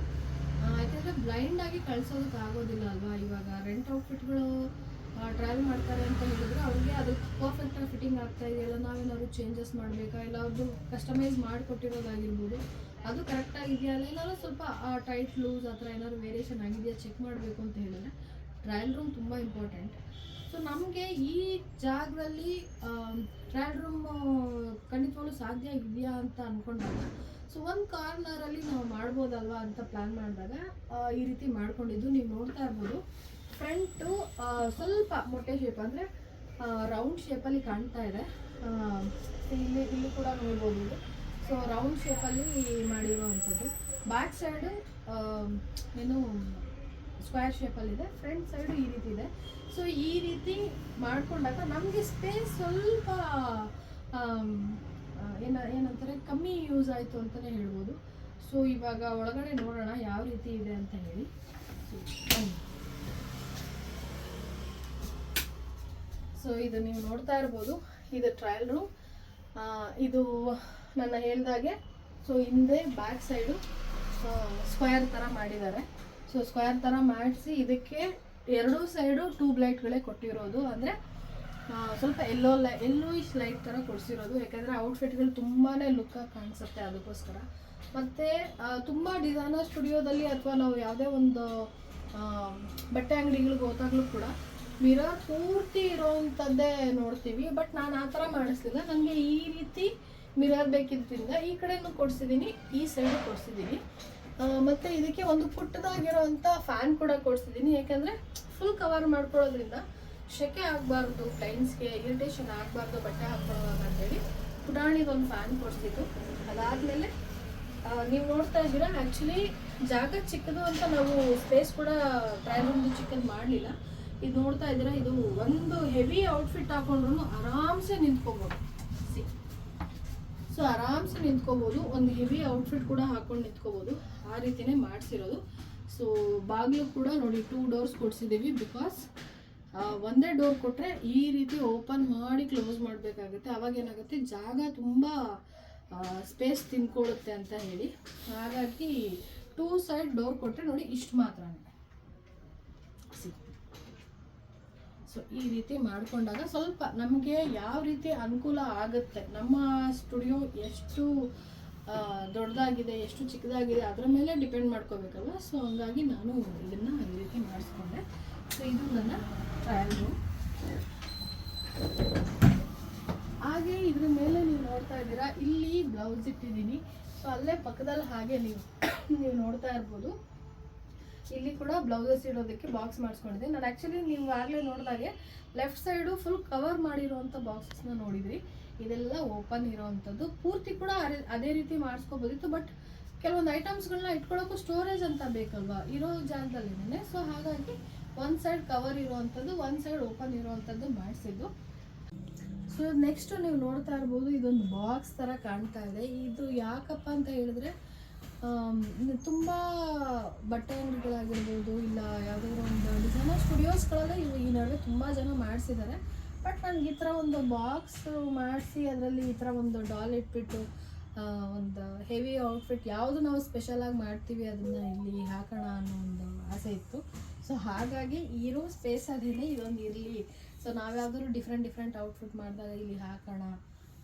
ಯಾಕೆಂದರೆ ಬ್ಲೈಂಡಾಗಿ ಕಳ್ಸೋದಕ್ಕೆ ಆಗೋದಿಲ್ಲ ಅಲ್ವಾ. ಇವಾಗ ರೆಂಟ್ ಔಟ್ಫಿಟ್ಗಳು ಟ್ರಯಲ್ ಮಾಡ್ತಾರೆ ಅಂತ ಹೇಳಿದ್ರೆ ಅವ್ರಿಗೆ ಅದಕ್ಕೆ ಪರ್ಫೆಕ್ಟಾಗಿ ಫಿಟ್ಟಿಂಗ್ ಆಗ್ತಾ ಇದೆಯಲ್ಲ, ನಾವೇನಾದ್ರು ಚೇಂಜಸ್ ಮಾಡಬೇಕಾ, ಇಲ್ಲ ಅವ್ರದ್ದು ಕಸ್ಟಮೈಸ್ ಮಾಡಿಕೊಟ್ಟಿರೋದಾಗಿರ್ಬೋದು ಅದು ಕರೆಕ್ಟಾಗಿದೆಯಾ, ಅಲ್ಲ ಏನಾದ್ರು ಸ್ವಲ್ಪ ಟೈಟ್ ಲೂಸ್ ಆ ಥರ ಏನಾದ್ರು ವೇರಿಯೇಷನ್ ಆಗಿದೆಯಾ ಚೆಕ್ ಮಾಡಬೇಕು ಅಂತ ಹೇಳಿದ್ರೆ ಟ್ರಯಲ್ ರೂಮ್ ತುಂಬ ಇಂಪಾರ್ಟೆಂಟ್. ಸೊ ನಮಗೆ ಈ ಜಾಗದಲ್ಲಿ ಟ್ರಯಲ್ ರೂಮ್ ಖಂಡಿತವಾಗ್ಲೂ ಸಾಧ್ಯ ಇದೆಯಾ ಅಂತ ಅಂದ್ಕೊಂಡಾಗ ಸೊ ಒಂದು ಕಾರ್ನರಲ್ಲಿ ನಾವು ಮಾಡ್ಬೋದಲ್ವಾ ಅಂತ ಪ್ಲ್ಯಾನ್ ಮಾಡಿದಾಗ ಈ ರೀತಿ ಮಾಡ್ಕೊಂಡಿದ್ದು ನೀವು ನೋಡ್ತಾ ಇರ್ಬೋದು. ಫ್ರಂಟು ಸ್ವಲ್ಪ ಮೊಟ್ಟೆ ಶೇಪ್ ಅಂದರೆ ರೌಂಡ್ ಶೇಪಲ್ಲಿ ಕಾಣ್ತಾ ಇದೆ. ಇಲ್ಲಿ ಕೂಡ ನೋಡ್ಬೋದು ಇದು. ಸೊ ರೌಂಡ್ ಶೇಪಲ್ಲಿ ಮಾಡಿರೋ ಅಂಥದ್ದು. ಬ್ಯಾಕ್ ಸೈಡು ಏನು ಸ್ಕ್ವೇರ್ ಶೇಪಲ್ಲಿದೆ, ಫ್ರಂಟ್ ಸೈಡು ಈ ರೀತಿ ಇದೆ. ಸೊ ಈ ರೀತಿ ಮಾಡ್ಕೊಂಡಾಗ ನಮಗೆ ಸ್ಪೇಸ್ ಸ್ವಲ್ಪ ಏನಂತಾರೆ ಕಮ್ಮಿ ಯೂಸ್ ಆಯಿತು ಅಂತಲೇ ಹೇಳ್ಬೋದು. ಸೊ ಇವಾಗ ಒಳಗಡೆ ನೋಡೋಣ ಯಾವ ರೀತಿ ಇದೆ ಅಂತ ಹೇಳಿ. ಸೊ ಇದು ನೀವು ನೋಡ್ತಾ ಇರ್ಬೋದು, ಇದು ಟ್ರಯಲ್ ರೂಮ್. ಇದು ನನ್ನ ಹೇಳ್ದಾಗೆ ಸೊ ಹಿಂದೆ ಬ್ಯಾಕ್ ಸೈಡು ಸ್ಕ್ವೇರ್ ಥರ ಮಾಡಿದ್ದಾರೆ. ಸೊ ಸ್ಕ್ವೇರ್ ಥರ ಮಾಡಿಸಿ ಇದಕ್ಕೆ ಎರಡೂ ಸೈಡು ಟ್ಯೂಬ್ ಲೈಟ್ಗಳೇ ಕೊಟ್ಟಿರೋದು. ಅಂದರೆ ಸ್ವಲ್ಪ ಎಲ್ಲೋಯಿಶ್ ಲೈಟ್ ಥರ ಕೊಡಿಸಿರೋದು. ಯಾಕೆಂದರೆ ಔಟ್ಫಿಟ್ಗಳು ತುಂಬಾ ಲುಕ್ಕಾಗಿ ಕಾಣಿಸುತ್ತೆ ಅದಕ್ಕೋಸ್ಕರ. ಮತ್ತು ತುಂಬ ಡಿಸೈನರ್ ಸ್ಟುಡಿಯೋದಲ್ಲಿ ಅಥವಾ ನಾವು ಯಾವುದೇ ಒಂದು ಬಟ್ಟೆ ಅಂಗಡಿಗಳಿಗೆ ಹೋದಾಗಲೂ ಕೂಡ ಮಿರರ್ ಪೂರ್ತಿ ಇರೋವಂಥದ್ದೇ ನೋಡ್ತೀವಿ. ಬಟ್ ನಾನು ಆ ಥರ ಮಾಡಿಸ್ಲಿಲ್ಲ, ನನಗೆ ಈ ರೀತಿ ಮಿರರ್ ಬೇಕಿದ್ದರಿಂದ ಈ ಕಡೆನೂ ಕೊಡಿಸಿದ್ದೀನಿ, ಈ ಸೈಡು ಕೊಡಿಸಿದ್ದೀನಿ. ಮತ್ತು ಇದಕ್ಕೆ ಒಂದು ಪುಟ್ಟದಾಗಿರೋವಂಥ ಫ್ಯಾನ್ ಕೂಡ ಕೊಡಿಸಿದ್ದೀನಿ. ಯಾಕೆಂದರೆ ಫುಲ್ ಕವರ್ ಮಾಡ್ಕೊಳ್ಳೋದ್ರಿಂದ ಸೆಕೆ ಆಗಬಾರ್ದು, ಕ್ಲೈಂಟ್ಸ್ಗೆ ಇರಿಟೇಷನ್ ಆಗಬಾರ್ದು ಬಟ್ಟೆ ಹಾಕ್ಕೊಳ್ಳೋವಾಗ ಅಂತೇಳಿ ಪುಟಾಣಿದೊಂದು ಫ್ಯಾನ್ ಕೊಡಿಸಿದ್ದು. ಅದಾದಮೇಲೆ ನೀವು ನೋಡ್ತಾ ಇದ್ದೀರಾ, ಆ್ಯಕ್ಚುಲಿ ಜಾಗ ಚಿಕ್ಕದು ಅಂತ ನಾವು ಸ್ಪೇಸ್ ಕೂಡ ಟ್ರಯಲ್ ರೂಮ್ದು ಚಿಕ್ಕದು ಮಾಡಲಿಲ್ಲ. ಇದು ನೋಡ್ತಾ ಇದ್ದೀರಾ, ಇದು ಒಂದು ಹೆವಿ ಔಟ್ಫಿಟ್ ಹಾಕೊಂಡ್ರು ಆರಾಮ್ಸೆ ನಿಂತ್ಕೋಬೋದು. ಸೊ ಆರಾಮ್ಸೆ ನಿಂತ್ಕೋಬೋದು, ಒಂದು ಹೆವಿ ಔಟ್ಫಿಟ್ ಕೂಡ ಹಾಕೊಂಡು ನಿಂತ್ಕೋಬೋದು, ಆ ರೀತಿಯೇ ಮಾಡಿಸಿರೋದು. ಸೊ ಬಾಗಿಲು ಕೂಡ ನೋಡಿ 2 ಡೋರ್ಸ್ ಕೊಡಿಸಿದ್ದೀವಿ. ಬಿಕಾಸ್ ಒಂದೇ ಡೋರ್ ಕೊಟ್ಟರೆ ಈ ರೀತಿ ಓಪನ್ ಮಾಡಿ ಕ್ಲೋಸ್ ಮಾಡಬೇಕಾಗುತ್ತೆ. ಅವಾಗ ಏನಾಗುತ್ತೆ, ಜಾಗ ತುಂಬ ಸ್ಪೇಸ್ ತಿನ್ಕೊಳ್ಳುತ್ತೆ ಅಂತ ಹೇಳಿ. ಹಾಗಾಗಿ 2 ಸೈಡ್ ಡೋರ್ ಕೊಟ್ಟರೆ ನೋಡಿ ಇಷ್ಟು ಮಾತ್ರನೇ. ಸೊ ಈ ರೀತಿ ಮಾಡಿಕೊಂಡಾಗ ಸ್ವಲ್ಪ ನಮಗೆ ಯಾವ ರೀತಿ ಅನುಕೂಲ ಆಗುತ್ತೆ, ನಮ್ಮ ಸ್ಟುಡಿಯೋ ಎಷ್ಟು ದೊಡ್ಡದಾಗಿದೆ ಎಷ್ಟು ಚಿಕ್ಕದಾಗಿದೆ ಅದರ ಮೇಲೆ ಡಿಪೆಂಡ್ ಮಾಡ್ಕೋಬೇಕಲ್ವ. ಸೊ ಹಂಗಾಗಿ ನಾನು ಇದನ್ನು ಈ ರೀತಿ ಮಾಡಿಸ್ಕೊಂಡೆ. ಸೊ ಇದು ನನ್ನ ಟ್ರಯಲ್ ರೂಮ್. ಹಾಗೆ ಇದ್ರ ಮೇಲೆ ನೀವು ನೋಡ್ತಾ ಇದ್ದೀರಾ, ಇಲ್ಲಿ ಬ್ಲೌಸ್ ಇಟ್ಟಿದ್ದೀನಿ. ಸೊ ಅಲ್ಲೇ ಪಕ್ಕದಲ್ಲಿ ಹಾಗೆ ನೀವು ನೋಡ್ತಾ ಇರ್ಬೋದು, ಇಲ್ಲಿ ಕೂಡ ಬ್ಲೌಸಸ್ ಇಡೋದಕ್ಕೆ ಬಾಕ್ಸ್ ಮಾಡಿಸ್ಕೊಂಡಿದ್ದೆ ನಾನು. ಆ್ಯಕ್ಚುಲಿ ನೀವು ಆಗಲೇ ನೋಡಿದಾಗೆ ಲೆಫ್ಟ್ ಸೈಡು ಫುಲ್ ಕವರ್ ಮಾಡಿರೋವಂಥ ಬಾಕ್ಸಸ್ನ ನೋಡಿದ್ರಿ. ಇದೆಲ್ಲ ಓಪನ್ ಇರೋವಂಥದ್ದು. ಪೂರ್ತಿ ಕೂಡ ಅದೇ ರೀತಿ ಮಾಡಿಸ್ಕೋಬೋದಿತ್ತು. ಬಟ್ ಕೆಲವೊಂದು ಐಟಮ್ಸ್ಗಳನ್ನ ಇಟ್ಕೊಳ್ಳೋಕ್ಕೂ ಸ್ಟೋರೇಜ್ ಅಂತ ಬೇಕಲ್ವಾ ಇರೋ ಜಾಗದಲ್ಲಿನೇ. ಸೊ ಹಾಗಾಗಿ ಒಂದು ಸೈಡ್ ಕವರ್ ಇರೋವಂಥದ್ದು, ಒಂದು ಸೈಡ್ ಓಪನ್ ಇರೋವಂಥದ್ದು ಮಾಡಿಸಿದ್ದು. ಸೊ ನೆಕ್ಸ್ಟು ನೀವು ನೋಡ್ತಾ ಇರ್ಬೋದು, ಇದೊಂದು ಬಾಕ್ಸ್ ಥರ ಕಾಣ್ತಾ ಇದೆ. ಇದು ಯಾಕಪ್ಪ ಅಂತ ಹೇಳಿದ್ರೆ, ತುಂಬ ಬಟ್ಟೆ ಅಂಗಡಿಗಳಾಗಿರ್ಬೋದು ಇಲ್ಲ ಯಾವುದಾದ್ರೂ ಒಂದು ಡಿಸೈನರ್ ಸ್ಟುಡಿಯೋಸ್ಗಳೆಲ್ಲ ಈ ನಡುವೆ ತುಂಬ ಜನ ಮಾಡಿಸಿದ್ದಾರೆ. ಬಟ್ ನನಗೆ ಈ ಥರ ಒಂದು ಬಾಕ್ಸ್ ಮಾಡಿಸಿ ಅದರಲ್ಲಿ ಈ ಥರ ಒಂದು ಡಾಲ್ ಇಟ್ಬಿಟ್ಟು ಒಂದು ಹೆವಿ ಔಟ್ಫಿಟ್ ಯಾವುದು ನಾವು ಸ್ಪೆಷಲಾಗಿ ಮಾಡ್ತೀವಿ ಅದನ್ನು ಇಲ್ಲಿ ಹಾಕೋಣ ಅನ್ನೋ ಒಂದು ಆಸೆ ಇತ್ತು. ಸೊ ಹಾಗಾಗಿ ಇರೋ ಸ್ಪೇಸ್ ಅದೇನೆ ಇದೊಂದು ಇರಲಿ, ಸೊ ನಾವ್ಯಾವ್ದಾದ್ರು ಡಿಫ್ರೆಂಟ್ ಔಟ್ಫಿಟ್ ಮಾಡಿದಾಗ ಇಲ್ಲಿ ಹಾಕೋಣ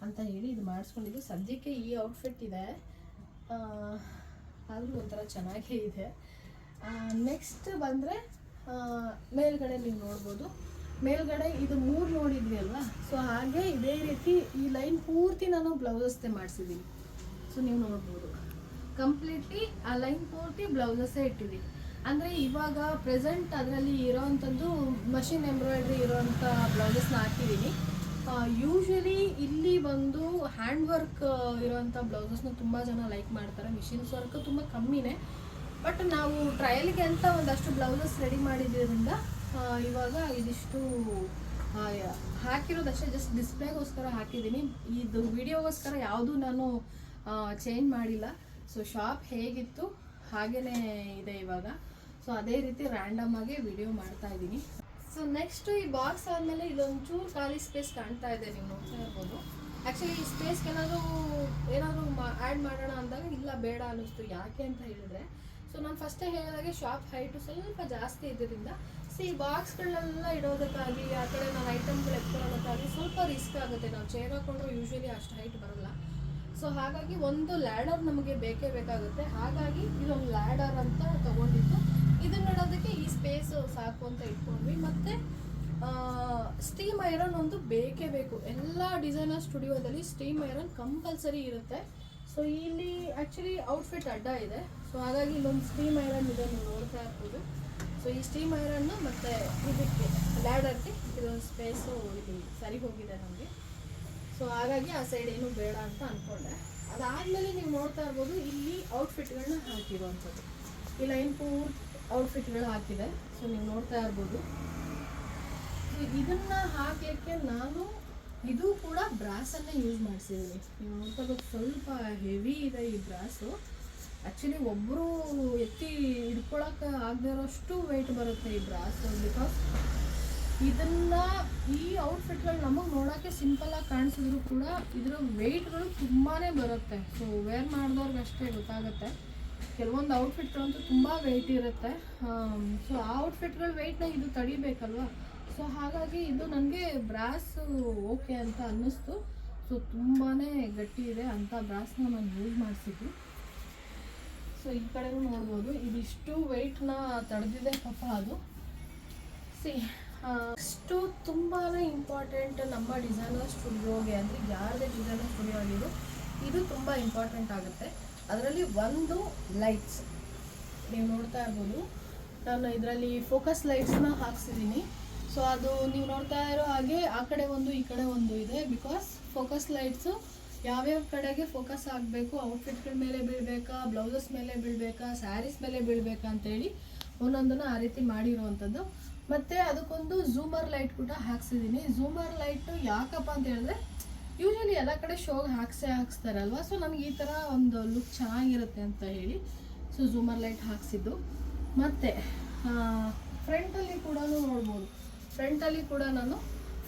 ಅಂತ ಹೇಳಿ ಇದು ಮಾಡಿಸ್ಕೊಂಡಿದ್ದು. ಸದ್ಯಕ್ಕೆ ಈ ಔಟ್ಫಿಟ್ ಇದೆ, ಆದರೂ ಒಂಥರ ಚೆನ್ನಾಗೇ ಇದೆ. ನೆಕ್ಸ್ಟ್ ಬಂದರೆ ಮೇಲ್ಗಡೆ ನೀವು ನೋಡ್ಬೋದು, ಮೇಲ್ಗಡೆ ಇದು 3 ನೋಡಿದ್ವಿ ಅಲ್ವಾ. ಸೊ ಹಾಗೆ ಇದೇ ರೀತಿ ಈ ಲೈನ್ ಪೂರ್ತಿ ನಾನು ಬ್ಲೌಸಸ್ಸೇ ಮಾಡಿಸಿದ್ದೀನಿ. ಸೊ ನೀವು ನೋಡ್ಬೋದು ಕಂಪ್ಲೀಟ್ಲಿ ಆ ಲೈನ್ ಪೂರ್ತಿ ಬ್ಲೌಸಸ್ಸೇ ಇಟ್ಟಿದ್ದೀನಿ. ಅಂದರೆ ಇವಾಗ ಪ್ರೆಸೆಂಟ್ ಅದರಲ್ಲಿ ಇರೋವಂಥದ್ದು ಮಷಿನ್ ಎಂಬ್ರಾಯ್ಡ್ರಿ ಇರೋವಂಥ ಬ್ಲೌಸಸ್ನ ಹಾಕಿದ್ದೀನಿ. ಯೂಶ್ವಲಿ ಇಲ್ಲಿ ಬಂದು ಹ್ಯಾಂಡ್ ವರ್ಕ್ ಇರೋವಂಥ ಬ್ಲೌಸಸ್ನ ತುಂಬ ಜನ ಲೈಕ್ ಮಾಡ್ತಾರೆ. ಮಿಷಿನ್ಸ್ ವರ್ಕ್ ತುಂಬ ಕಮ್ಮಿನೇ. ಬಟ್ ನಾವು ಟ್ರಯಲ್ಗೆ ಅಂತ ಒಂದಷ್ಟು ಬ್ಲೌಸಸ್ ರೆಡಿ ಮಾಡಿದ್ದರಿಂದ ಇವಾಗ ಇದಿಷ್ಟು ಹಾಕಿರೋದಷ್ಟೇ, ಜಸ್ಟ್ ಡಿಸ್ಪ್ಲೇಗೋಸ್ಕರ ಹಾಕಿದ್ದೀನಿ. ಇದು ವಿಡಿಯೋಗೋಸ್ಕರ ಯಾವುದೂ ನಾನು ಚೇಂಜ್ ಮಾಡಿಲ್ಲ. ಸೊ ಶಾಪ್ ಹೇಗಿತ್ತು ಹಾಗೇ ಇದೆ ಇವಾಗ. ಸೊ ಅದೇ ರೀತಿ ರ್ಯಾಂಡಮ್ ಆಗಿ ವಿಡಿಯೋ ಮಾಡ್ತಾ ಇದ್ದೀನಿ. ಸೊ ನೆಕ್ಸ್ಟು ಈ ಬಾಕ್ಸ್ ಆದಮೇಲೆ ಇದೊಂಚೂರು ಖಾಲಿ ಸ್ಪೇಸ್ ಕಾಣ್ತಾ ಇದೆ, ನೀವು ನೋಡ್ತಾ ಇರ್ಬೋದು. ಆ್ಯಕ್ಚುಲಿ ಈ ಸ್ಪೇಸ್ಗೆ ಏನಾದರೂ ಆ್ಯಡ್ ಮಾಡೋಣ ಅಂದಾಗ ಇಲ್ಲ ಬೇಡ ಅನ್ನಿಸ್ತು. ಯಾಕೆ ಅಂತ ಹೇಳಿದ್ರೆ, ಸೊ ನಾನು ಫಸ್ಟೇ ಹೇಳಿದಾಗೆ ಶಾಪ್ ಹೈಟು ಸ್ವಲ್ಪ ಜಾಸ್ತಿ ಇದ್ದರಿಂದ ಬಾಕ್ಸ್ಗಳನ್ನೆಲ್ಲ ಇಡೋದಕ್ಕಾಗಿ ಆ ಕಡೆ ನಾನು ಐಟಮ್ಗಳು ಎತ್ಕೊಳ್ಳೋದಕ್ಕಾಗಿ ಸ್ವಲ್ಪ ರಿಸ್ಕ್ ಆಗುತ್ತೆ. ನಾವು ಚೇರ್ ಹಾಕೊಂಡ್ರು ಯೂಶ್ವಲಿ ಅಷ್ಟು ಹೈಟ್ ಬರೋಲ್ಲ. ಸೊ ಹಾಗಾಗಿ ಒಂದು ಲ್ಯಾಡರ್ ನಮಗೆ ಬೇಕೇ ಬೇಕಾಗುತ್ತೆ. ಹಾಗಾಗಿ ಇದೊಂದು ಲ್ಯಾಡರ್ ಅಂತ ತೊಗೊಂಡಿದ್ದು. ಇದನ್ನ ಇಡೋದಕ್ಕೆ ಈ ಸ್ಪೇಸು ಸಾಕು ಅಂತ ಇಟ್ಕೊಂಡ್ವಿ. ಮತ್ತು ಸ್ಟೀಮ್ ಐರನ್ ಒಂದು ಬೇಕೇ ಬೇಕು. ಎಲ್ಲ ಡಿಸೈನರ್ ಸ್ಟುಡಿಯೋದಲ್ಲಿ ಸ್ಟೀಮ್ ಐರನ್ ಕಂಪಲ್ಸರಿ ಇರುತ್ತೆ. ಸೊ ಇಲ್ಲಿ ಆ್ಯಕ್ಚುಲಿ ಔಟ್ಫಿಟ್ ಅಡ್ಡ ಇದೆ. ಸೊ ಹಾಗಾಗಿ ಇಲ್ಲೊಂದು ಸ್ಟೀಮ್ ಐರನ್ ಇದೆ, ನೀವು ನೋಡ್ತಾ ಇರ್ಬೋದು. ಸೊ ಈ ಸ್ಟೀಮ್ ಐರನ್ನು ಮತ್ತು ಇದಕ್ಕೆ ಲ್ಯಾಡರ್ಗೆ ಇದೊಂದು ಸ್ಪೇಸು ಇಲ್ಲಿ ಸರಿ ಹೋಗಿದೆ ನಮಗೆ. ಸೊ ಹಾಗಾಗಿ ಆ ಸೈಡ್ ಏನೂ ಬೇಡ ಅಂತ ಅಂದ್ಕೊಂಡೆ. ಅದಾದಮೇಲೆ ನೀವು ನೋಡ್ತಾ ಇರ್ಬೋದು, ಇಲ್ಲಿ ಔಟ್ಫಿಟ್ಗಳನ್ನ ಹಾಕಿರುವಂಥದ್ದು. ಈ ಲೈನ್ ಪೂರ್ತಿ ಔಟ್ಫಿಟ್ಗಳು ಹಾಕಿದೆ. ಸೊ ನೀವು ನೋಡ್ತಾ ಇರ್ಬೋದು. ಇದನ್ನು ಹಾಕಲಿಕ್ಕೆ ನಾನು ಇದು ಕೂಡ ಬ್ರಾಸನ್ನೇ ಯೂಸ್ ಮಾಡಿಸಿದ್ದೀನಿ. ನೀವು ನೋಡ್ತಾ ಇರ್ಬೋದು, ಸ್ವಲ್ಪ ಹೆವಿ ಇದೆ ಈ ಬ್ರಾಸು. ಆ್ಯಕ್ಚುಲಿ ಒಬ್ಬರು ಎತ್ತಿ ಹಿಡ್ಕೊಳಕ್ಕೆ ಆಗದೆ ಇರೋಷ್ಟು ವೆಯ್ಟ್ ಬರುತ್ತೆ ಈ ಬ್ರಾಸು. ಬಿಕಾಸ್ ಇದನ್ನು ಈ ಔಟ್ಫಿಟ್ಗಳು ನಮಗೆ ನೋಡೋಕ್ಕೆ ಸಿಂಪಲ್ಲಾಗಿ ಕಾಣಿಸಿದ್ರು ಕೂಡ ಇದರ ವೆಯ್ಟ್ಗಳು ತುಂಬಾ ಬರುತ್ತೆ. ಸೊ ವೇರ್ ಮಾಡಿದವ್ರಿಗೆ ಅಷ್ಟೇ ಗೊತ್ತಾಗುತ್ತೆ. ಕೆಲವೊಂದು ಔಟ್ಫಿಟ್ಗಳಂತೂ ತುಂಬ ವೆಯ್ಟ್ ಇರುತ್ತೆ. ಸೊ ಆ ಔಟ್ಫಿಟ್ಗಳ ವೆಯ್ಟ್ನ ಇದು ತಡಿಬೇಕಲ್ವ. ಸೊ ಹಾಗಾಗಿ ಇದು ನನಗೆ ಬ್ರಾಸು ಓಕೆ ಅಂತ ಅನ್ನಿಸ್ತು. ಸೊ ತುಂಬಾ ಗಟ್ಟಿ ಇದೆ ಅಂತ ಬ್ರಾಸ್ನ ನಾನು ಯೂಸ್ ಮಾಡಿಸಿದ್ದು. ಸೊ ಈ ಕಡೆನೂ ನೋಡ್ಬೋದು, ಇದಿಷ್ಟು ವೆಯ್ಟ್ನ ತಡೆದಿದೆ ಪಾಪ ಅದು. ಅಷ್ಟು ತುಂಬಾ ಇಂಪಾರ್ಟೆಂಟ್ ನಮ್ಮ ಡಿಸೈನರ್ ಸ್ಟುಡಿಯೋಗೆ. ಅಂದರೆ ಯಾರದೇ ಡಿಸೈನರ್ ಸ್ಟುಡಿಯೋ ಆಗಿದ್ದು ಇದು ತುಂಬ ಇಂಪಾರ್ಟೆಂಟ್ ಆಗುತ್ತೆ. ಅದರಲ್ಲಿ ಒಂದು ಲೈಟ್ಸ್ ನೀವು ನೋಡ್ತಾ ಇರ್ಬೋದು. ನಾನು ಇದರಲ್ಲಿ ಫೋಕಸ್ ಲೈಟ್ಸ್ನ ಹಾಕ್ಸಿದ್ದೀನಿ. ಸೊ ಅದು ನೀವು ನೋಡ್ತಾ ಇರೋ ಹಾಗೆ ಆ ಕಡೆ ಒಂದು ಈ ಕಡೆ ಒಂದು ಇದೆ. ಬಿಕಾಸ್ ಫೋಕಸ್ ಲೈಟ್ಸು ಯಾವ್ಯಾವ ಕಡೆಗೆ ಫೋಕಸ್ ಆಗಬೇಕು, ಔಟ್ಫಿಟ್ಗಳ ಮೇಲೆ ಬೀಳಬೇಕಾ, ಬ್ಲೌಸಸ್ ಮೇಲೆ ಬೀಳಬೇಕಾ, ಸ್ಯಾರೀಸ್ ಮೇಲೆ ಬೀಳಬೇಕಾ ಅಂತೇಳಿ ಒಂದೊಂದನ್ನು ಆ ರೀತಿ ಮಾಡಿರುವಂಥದ್ದು. ಮತ್ತು ಅದಕ್ಕೊಂದು ಝೂಮರ್ ಲೈಟ್ ಕೂಡ ಹಾಕ್ಸಿದ್ದೀನಿ. ಝೂಮರ್ ಲೈಟು ಯಾಕಪ್ಪ ಅಂತ ಹೇಳಿದ್ರೆ, ಯೂಶ್ವಲಿ ಎಲ್ಲ ಕಡೆ ಶೋಗೆ ಹಾಕ್ಸ್ತಾರಲ್ವ. ಸೊ ನನಗೆ ಈ ಥರ ಒಂದು ಲುಕ್ ಚೆನ್ನಾಗಿರುತ್ತೆ ಅಂತ ಹೇಳಿ ಸೊ ಝೂಮರ್ ಲೈಟ್ ಹಾಕ್ಸಿದ್ದು. ಮತ್ತು ಫ್ರಂಟಲ್ಲಿ ಕೂಡ ನೋಡ್ಬೋದು, ಫ್ರಂಟಲ್ಲಿ ಕೂಡ ನಾನು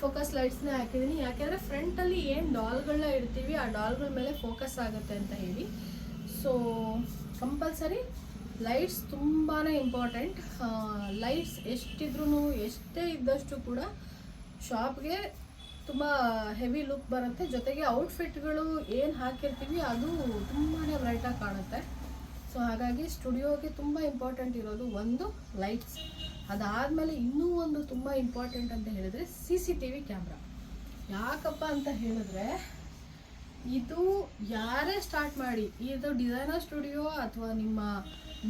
ಫೋಕಸ್ ಲೈಟ್ಸ್ನೇ ಹಾಕಿದ್ದೀನಿ. ಯಾಕೆಂದರೆ ಫ್ರಂಟಲ್ಲಿ ಏನು ಡಾಲ್ಗಳನ್ನ ಇಡ್ತೀವಿ ಆ ಡಾಲ್ಗಳ ಮೇಲೆ ಫೋಕಸ್ ಆಗುತ್ತೆ ಅಂತ ಹೇಳಿ. ಸೊ ಕಂಪಲ್ಸರಿ ಲೈಟ್ಸ್ ತುಂಬಾ ಇಂಪಾರ್ಟೆಂಟ್. ಲೈಟ್ಸ್ ಎಷ್ಟಿದ್ರೂ ಎಷ್ಟೇ ಇದ್ದಷ್ಟು ಕೂಡ ಶಾಪ್ಗೆ ತುಂಬ ಹೆವಿ ಲುಕ್ ಬರುತ್ತೆ. ಜೊತೆಗೆ ಔಟ್ಫಿಟ್ಗಳು ಏನು ಹಾಕಿರ್ತೀವಿ ಅದು ತುಂಬಾ ಬ್ರೈಟಾಗಿ ಕಾಣುತ್ತೆ. ಸೊ ಹಾಗಾಗಿ ಸ್ಟುಡಿಯೋಗೆ ತುಂಬ ಇಂಪಾರ್ಟೆಂಟ್ ಇರೋದು ಒಂದು ಲೈಟ್ಸ್. ಅದಾದಮೇಲೆ ಇನ್ನೂ ಒಂದು ತುಂಬ ಇಂಪಾರ್ಟೆಂಟ್ ಅಂತ ಹೇಳಿದ್ರೆ CCTV ಕ್ಯಾಮ್ರಾ. ಯಾಕಪ್ಪ ಅಂತ ಹೇಳಿದ್ರೆ, ಇದು ಯಾರೇ ಸ್ಟಾರ್ಟ್ ಮಾಡಿ, ಇದು ಡಿಸೈನರ್ ಸ್ಟುಡಿಯೋ ಅಥವಾ ನಿಮ್ಮ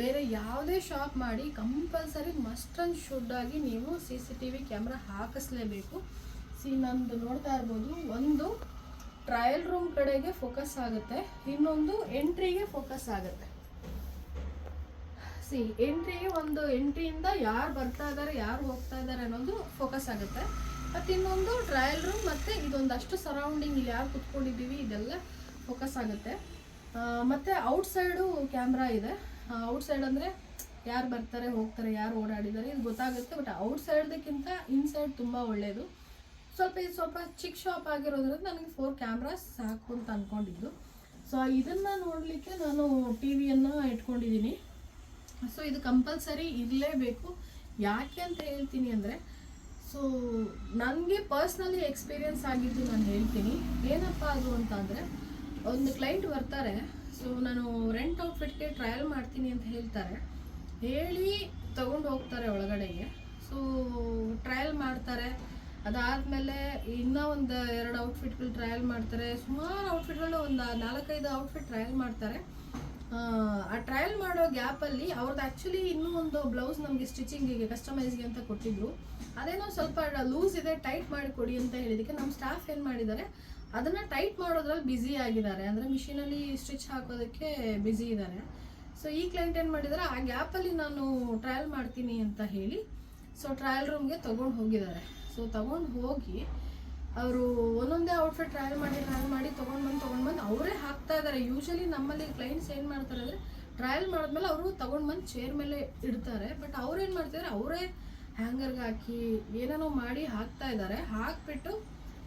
ಬೇರೆ ಯಾವುದೇ ಶಾಪ್ ಮಾಡಿ, ಕಂಪಲ್ಸರಿ ಮಸ್ಟ್ ಆ್ಯಂಡ್ ಶುಡ್ ಆಗಿ ನೀವು CCTV ಕ್ಯಾಮ್ರಾ ಹಾಕಿಸ್ಲೇಬೇಕು. ನಂದು ನೋಡ್ತಾ ಇರ್ಬೋದು, ಒಂದು ಟ್ರಯಲ್ ರೂಮ್ ಕಡೆಗೆ ಫೋಕಸ್ ಆಗುತ್ತೆ, ಇನ್ನೊಂದು ಎಂಟ್ರಿಗೆ ಫೋಕಸ್ ಆಗುತ್ತೆ. ಎಂಟ್ರಿಗೆ ಒಂದು ಎಂಟ್ರಿಯಿಂದ ಯಾರು ಬರ್ತಾ ಇದ್ದಾರೆ ಯಾರು ಹೋಗ್ತಾ ಇದ್ದಾರೆ ಅನ್ನೋದು ಫೋಕಸ್ ಆಗುತ್ತೆ. ಮತ್ತು ಇನ್ನೊಂದು ಟ್ರಯಲ್ ರೂಮ್ ಮತ್ತು ಇದೊಂದಷ್ಟು ಸರೌಂಡಿಂಗ್ ಇಲ್ಲಿ ಯಾರು ಕುತ್ಕೊಂಡಿದ್ದೀವಿ ಇದೆಲ್ಲ ಫೋಕಸ್ ಆಗುತ್ತೆ. ಮತ್ತು ಔಟ್ಸೈಡು ಕ್ಯಾಮ್ರಾ ಇದೆ. ಔಟ್ಸೈಡ್ ಅಂದರೆ ಯಾರು ಬರ್ತಾರೆ ಹೋಗ್ತಾರೆ ಯಾರು ಓಡಾಡಿದ್ದಾರೆ ಇದು ಗೊತ್ತಾಗುತ್ತೆ. ಬಟ್ ಔಟ್ಸೈಡ್ದಕ್ಕಿಂತ ಇನ್ಸೈಡ್ ತುಂಬ ಒಳ್ಳೆಯದು. ಇದು ಸ್ವಲ್ಪ ಚಿಕ್ಕ ಶಾಪ್ ಆಗಿರೋದ್ರಿಂದ ನನಗೆ 4 ಕ್ಯಾಮ್ರಾಸ್ ಸಾಕು ಅಂತ ಅಂದ್ಕೊಂಡಿದ್ದು. ಸೊ ಇದನ್ನು ನೋಡಲಿಕ್ಕೆ ನಾನು ಟಿವಿಯನ್ನು ಇಟ್ಕೊಂಡಿದ್ದೀನಿ. ಸೊ ಇದು ಕಂಪಲ್ಸರಿ ಇರಲೇಬೇಕು. ಯಾಕೆ ಅಂತ ಹೇಳ್ತೀನಿ ಅಂದರೆ, ಸೊ ನನಗೆ ಪರ್ಸ್ನಲಿ ಎಕ್ಸ್ಪೀರಿಯನ್ಸ್ ಆಗಿದ್ದು ನಾನು ಹೇಳ್ತೀನಿ. ಏನಪ್ಪ ಅದು ಅಂತ ಅಂದರೆ, ಒಂದು ಕ್ಲೈಂಟ್ ಬರ್ತಾರೆ. ಸೊ ನಾನು ರೆಂಟ್ ಔಟ್ಫಿಟ್ಗೆ ಟ್ರಯಲ್ ಮಾಡ್ತೀನಿ ಅಂತ ಹೇಳ್ತಾರೆ, ಹೇಳಿ ತೊಗೊಂಡು ಹೋಗ್ತಾರೆ ಒಳಗಡೆಗೆ. ಸೊ ಟ್ರಯಲ್ ಮಾಡ್ತಾರೆ. ಅದಾದಮೇಲೆ ಇನ್ನೂ ಒಂದು 2 ಔಟ್ಫಿಟ್ಗಳು ಟ್ರಯಲ್ ಮಾಡ್ತಾರೆ. ಸುಮಾರು ಔಟ್ಫಿಟ್ಗಳು ಒಂದು 4-5 ಔಟ್ಫಿಟ್ ಟ್ರಯಲ್ ಮಾಡ್ತಾರೆ. ಆ ಟ್ರಯಲ್ ಮಾಡೋ ಗ್ಯಾಪಲ್ಲಿ ಅವ್ರದ್ದು ಆ್ಯಕ್ಚುಲಿ ಇನ್ನೂ ಒಂದು ಬ್ಲೌಸ್ ನಮಗೆ ಸ್ಟಿಚಿಂಗಿಗೆ ಕಸ್ಟಮೈಸ್ಗೆ ಅಂತ ಕೊಟ್ಟಿದ್ರು. ಅದೇನೋ ಸ್ವಲ್ಪ ಲೂಸ್ ಇದೆ, ಟೈಟ್ ಮಾಡಿ ಕೊಡಿ ಅಂತ ಹೇಳಿದ್ದಕ್ಕೆ ನಮ್ಮ ಸ್ಟಾಫ್ ಏನು ಮಾಡಿದ್ದಾರೆ, ಅದನ್ನು ಟೈಟ್ ಮಾಡೋದ್ರಲ್ಲಿ ಬ್ಯುಸಿ ಆಗಿದ್ದಾರೆ. ಅಂದರೆ ಮಿಷಿನಲ್ಲಿ ಸ್ಟಿಚ್ ಹಾಕೋದಕ್ಕೆ ಬ್ಯುಸಿ ಇದ್ದಾರೆ. ಸೊ ಈ ಕ್ಲೈಂಟ್ ಏನು ಮಾಡಿದ್ದಾರೆ, ಆ ಗ್ಯಾಪಲ್ಲಿ ನಾನು ಟ್ರಯಲ್ ಮಾಡ್ತೀನಿ ಅಂತ ಹೇಳಿ ಸೊ ಟ್ರಯಲ್ ರೂಮ್ಗೆ ತೊಗೊಂಡು ಹೋಗಿದ್ದಾರೆ. ಸೊ ತೊಗೊಂಡು ಹೋಗಿ ಅವರು ಒಂದೊಂದೇ ಔಟ್ಫಿಟ್ ಟ್ರಯಲ್ ಮಾಡಿ ತೊಗೊಂಡು ಬಂದು ಅವರೇ ಹಾಕ್ತಾ ಇದ್ದಾರೆ. ಯೂಶಲಿ ನಮ್ಮಲ್ಲಿ ಕ್ಲೈಂಟ್ಸ್ ಏನು ಮಾಡ್ತಾರೆ ಅಂದರೆ, ಟ್ರಯಲ್ ಮಾಡಿದ್ಮೇಲೆ ಅವರು ತೊಗೊಂಡು ಬಂದು ಚೇರ್ ಮೇಲೆ ಇಡ್ತಾರೆ. ಬಟ್ ಅವ್ರೇನು ಮಾಡ್ತಿದ್ದಾರೆ, ಅವರೇ ಹ್ಯಾಂಗರ್ಗೆ ಹಾಕಿ ಏನೇನೋ ಮಾಡಿ ಹಾಕ್ತಾ ಇದ್ದಾರೆ. ಹಾಕ್ಬಿಟ್ಟು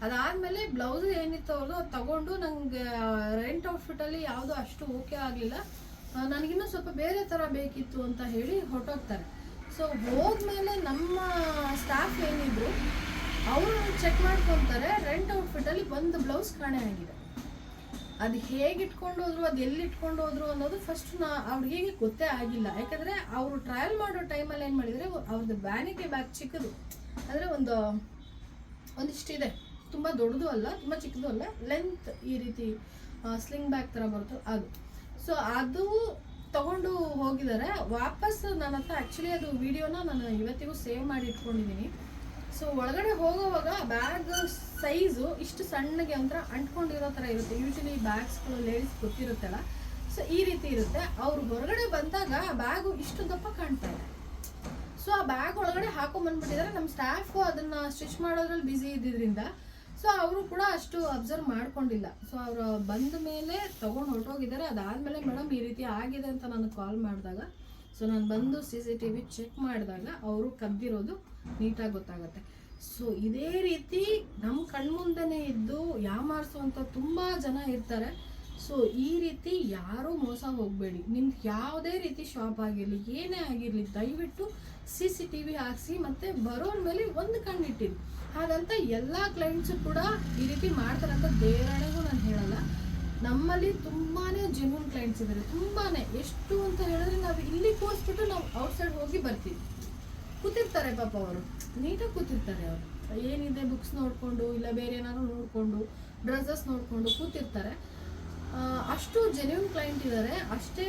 ಅದಾದಮೇಲೆ ಬ್ಲೌಸ್ ಏನಿತ್ತು ಅವ್ರದ್ದು ಅದು ತಗೊಂಡು ನಂಗೆ ರೆಂಟ್ ಔಟ್ಫಿಟ್ಟಲ್ಲಿ ಯಾವುದೂ ಅಷ್ಟು ಓಕೆ ಆಗಲಿಲ್ಲ, ನನಗಿನ್ನೂ ಸ್ವಲ್ಪ ಬೇರೆ ಥರ ಬೇಕಿತ್ತು ಅಂತ ಹೇಳಿ ಹೊರಟೋಗ್ತಾರೆ. ಸೊ ಹೋದ್ಮೇಲೆ ನಮ್ಮ ಸ್ಟಾಫ್ ಏನಿದ್ರು ಅವರು ಚೆಕ್ ಮಾಡ್ಕೊತಾರೆ, ರೆಂಟ್ ಔಟ್ಫಿಟ್ಟಲ್ಲಿ ಒಂದು ಬ್ಲೌಸ್ ಕಾಣೆ ಆಗಿದೆ. ಅದು ಹೇಗೆ ಇಟ್ಕೊಂಡು ಹೋದ್ರು, ಅದು ಎಲ್ಲಿ ಇಟ್ಕೊಂಡು ಹೋದ್ರು ಅನ್ನೋದು ಫಸ್ಟ್ ಅವ್ರಿಗೆ ಗೊತ್ತೇ ಆಗಿಲ್ಲ. ಯಾಕಂದರೆ ಅವರು ಟ್ರಯಲ್ ಮಾಡೋ ಟೈಮಲ್ಲಿ ಏನು ಮಾಡಿದರೆ, ಅವ್ರದ್ದು ವ್ಯಾನಿಟಿ ಬ್ಯಾಗ್ ಚಿಕ್ಕದು, ಅಂದರೆ ಒಂದಿಷ್ಟಿದೆ, ತುಂಬ ದೊಡ್ಡದು ಅಲ್ಲ ತುಂಬ ಚಿಕ್ಕದು ಅಲ್ಲ, ಲೆಂತ್ ಈ ರೀತಿ ಸ್ಲಿಂಗ್ ಬ್ಯಾಗ್ ಥರ ಬರುತ್ತೆ ಅದು. ಸೊ ಅದು ತಗೊಂಡು ಹೋಗಿದ್ದಾರೆ ವಾಪಸ್. ನನ್ನ ಹತ್ರ ಆ್ಯಕ್ಚುಲಿ ಅದು ವಿಡಿಯೋನ ನಾನು ಇವತ್ತಿಗೂ ಸೇವ್ ಮಾಡಿ ಇಟ್ಕೊಂಡಿದ್ದೀನಿ. ಸೊ ಒಳಗಡೆ ಹೋಗೋವಾಗ ಬ್ಯಾಗ್ ಸೈಜು ಇಷ್ಟು ಸಣ್ಣಗೆ ಒಂಥರ ಅಂಟ್ಕೊಂಡಿರೋ ಥರ ಇರುತ್ತೆ. ಯೂಶಲಿ ಬ್ಯಾಗ್ಸ್ಗಳು ಲೇಡೀಸ್ ಗೊತ್ತಿರುತ್ತಲ್ಲ, ಸೊ ಈ ರೀತಿ ಇರುತ್ತೆ. ಅವ್ರು ಹೊರಗಡೆ ಬಂದಾಗ ಬ್ಯಾಗು ಇಷ್ಟು ದಪ್ಪ ಕಾಣ್ತಾ ಇದೆ. ಸೊ ಆ ಬ್ಯಾಗ್ ಒಳಗಡೆ ಹಾಕೊಂಡ್ಬಂದ್ಬಿಟ್ಟಿದ್ದಾರೆ. ನಮ್ಮ ಸ್ಟಾಫು ಅದನ್ನು ಸ್ಟಿಚ್ ಮಾಡೋದ್ರಲ್ಲಿ ಬ್ಯುಸಿ ಇದ್ದಿದ್ದರಿಂದ ಸೊ ಅವರು ಕೂಡ ಅಷ್ಟು ಅಬ್ಸರ್ವ್ ಮಾಡ್ಕೊಂಡಿಲ್ಲ. ಸೊ ಅವರು ಬಂದ ಮೇಲೆ ತೊಗೊಂಡು ಹೊರಟೋಗಿದ್ದಾರೆ. ಅದಾದಮೇಲೆ ಮೇಡಮ್ ಈ ರೀತಿ ಆಗಿದೆ ಅಂತ ನನಗೆ ಕಾಲ್ ಮಾಡಿದಾಗ, ಸೊ ನಾನು ಬಂದು CCTV ಚೆಕ್ ಮಾಡಿದಾಗ ಅವರು ಕದ್ದಿರೋದು ನೀಟಾಗಿ ಗೊತ್ತಾಗುತ್ತೆ. ಸೊ ಇದೇ ರೀತಿ ನಮ್ಮ ಕಣ್ಮುಂದೆನೇ ಇದ್ದು ಯಾಮಾರಿಸುವಂಥ ತುಂಬ ಜನ ಇರ್ತಾರೆ. ಸೊ ಈ ರೀತಿ ಯಾರೂ ಮೋಸ ಹೋಗಬೇಡಿ. ನಿಮ್ದು ಯಾವುದೇ ರೀತಿ ಶಾಪ್ ಆಗಿರಲಿ, ಏನೇ ಆಗಿರಲಿ, ದಯವಿಟ್ಟು CCTV ಹಾಕಿಸಿ ಮತ್ತು ಬರೋರ ಮೇಲೆ ಒಂದು ಕಣ್ಣಿಟ್ಟಿರಿ. ಹಾಗಂತ ಎಲ್ಲ ಕ್ಲೈಂಟ್ಸು ಕೂಡ ಈ ರೀತಿ ಮಾಡ್ತಾರಂತ ಬೇರೆಗೂ ನಾನು ಹೇಳಲ್ಲ. ನಮ್ಮಲ್ಲಿ ತುಂಬಾ ಜೆನ್ಯೂನ್ ಕ್ಲೈಂಟ್ಸ್ ಇದ್ದಾರೆ, ತುಂಬಾ. ಎಷ್ಟು ಅಂತ ಹೇಳಿದ್ರೆ ನಾವು ಇಲ್ಲಿ ಕೂರಿಸ್ಬಿಟ್ಟು ನಾವು ಔಟ್ಸೈಡ್ ಹೋಗಿ ಬರ್ತೀವಿ. ಕೂತಿರ್ತಾರೆ ಪಾಪ, ಅವರು ನೀಟಾಗಿ ಕೂತಿರ್ತಾರೆ. ಅವರು ಏನಿದೆ ಬುಕ್ಸ್ ನೋಡಿಕೊಂಡು ಇಲ್ಲ ಬೇರೆ ಏನಾದ್ರು ನೋಡಿಕೊಂಡು ಡ್ರೆಸ್ಸಸ್ ನೋಡಿಕೊಂಡು ಕೂತಿರ್ತಾರೆ. ಅಷ್ಟು ಜೆನ್ಯೂನ್ ಕ್ಲೈಂಟ್ ಇದ್ದಾರೆ, ಅಷ್ಟೇ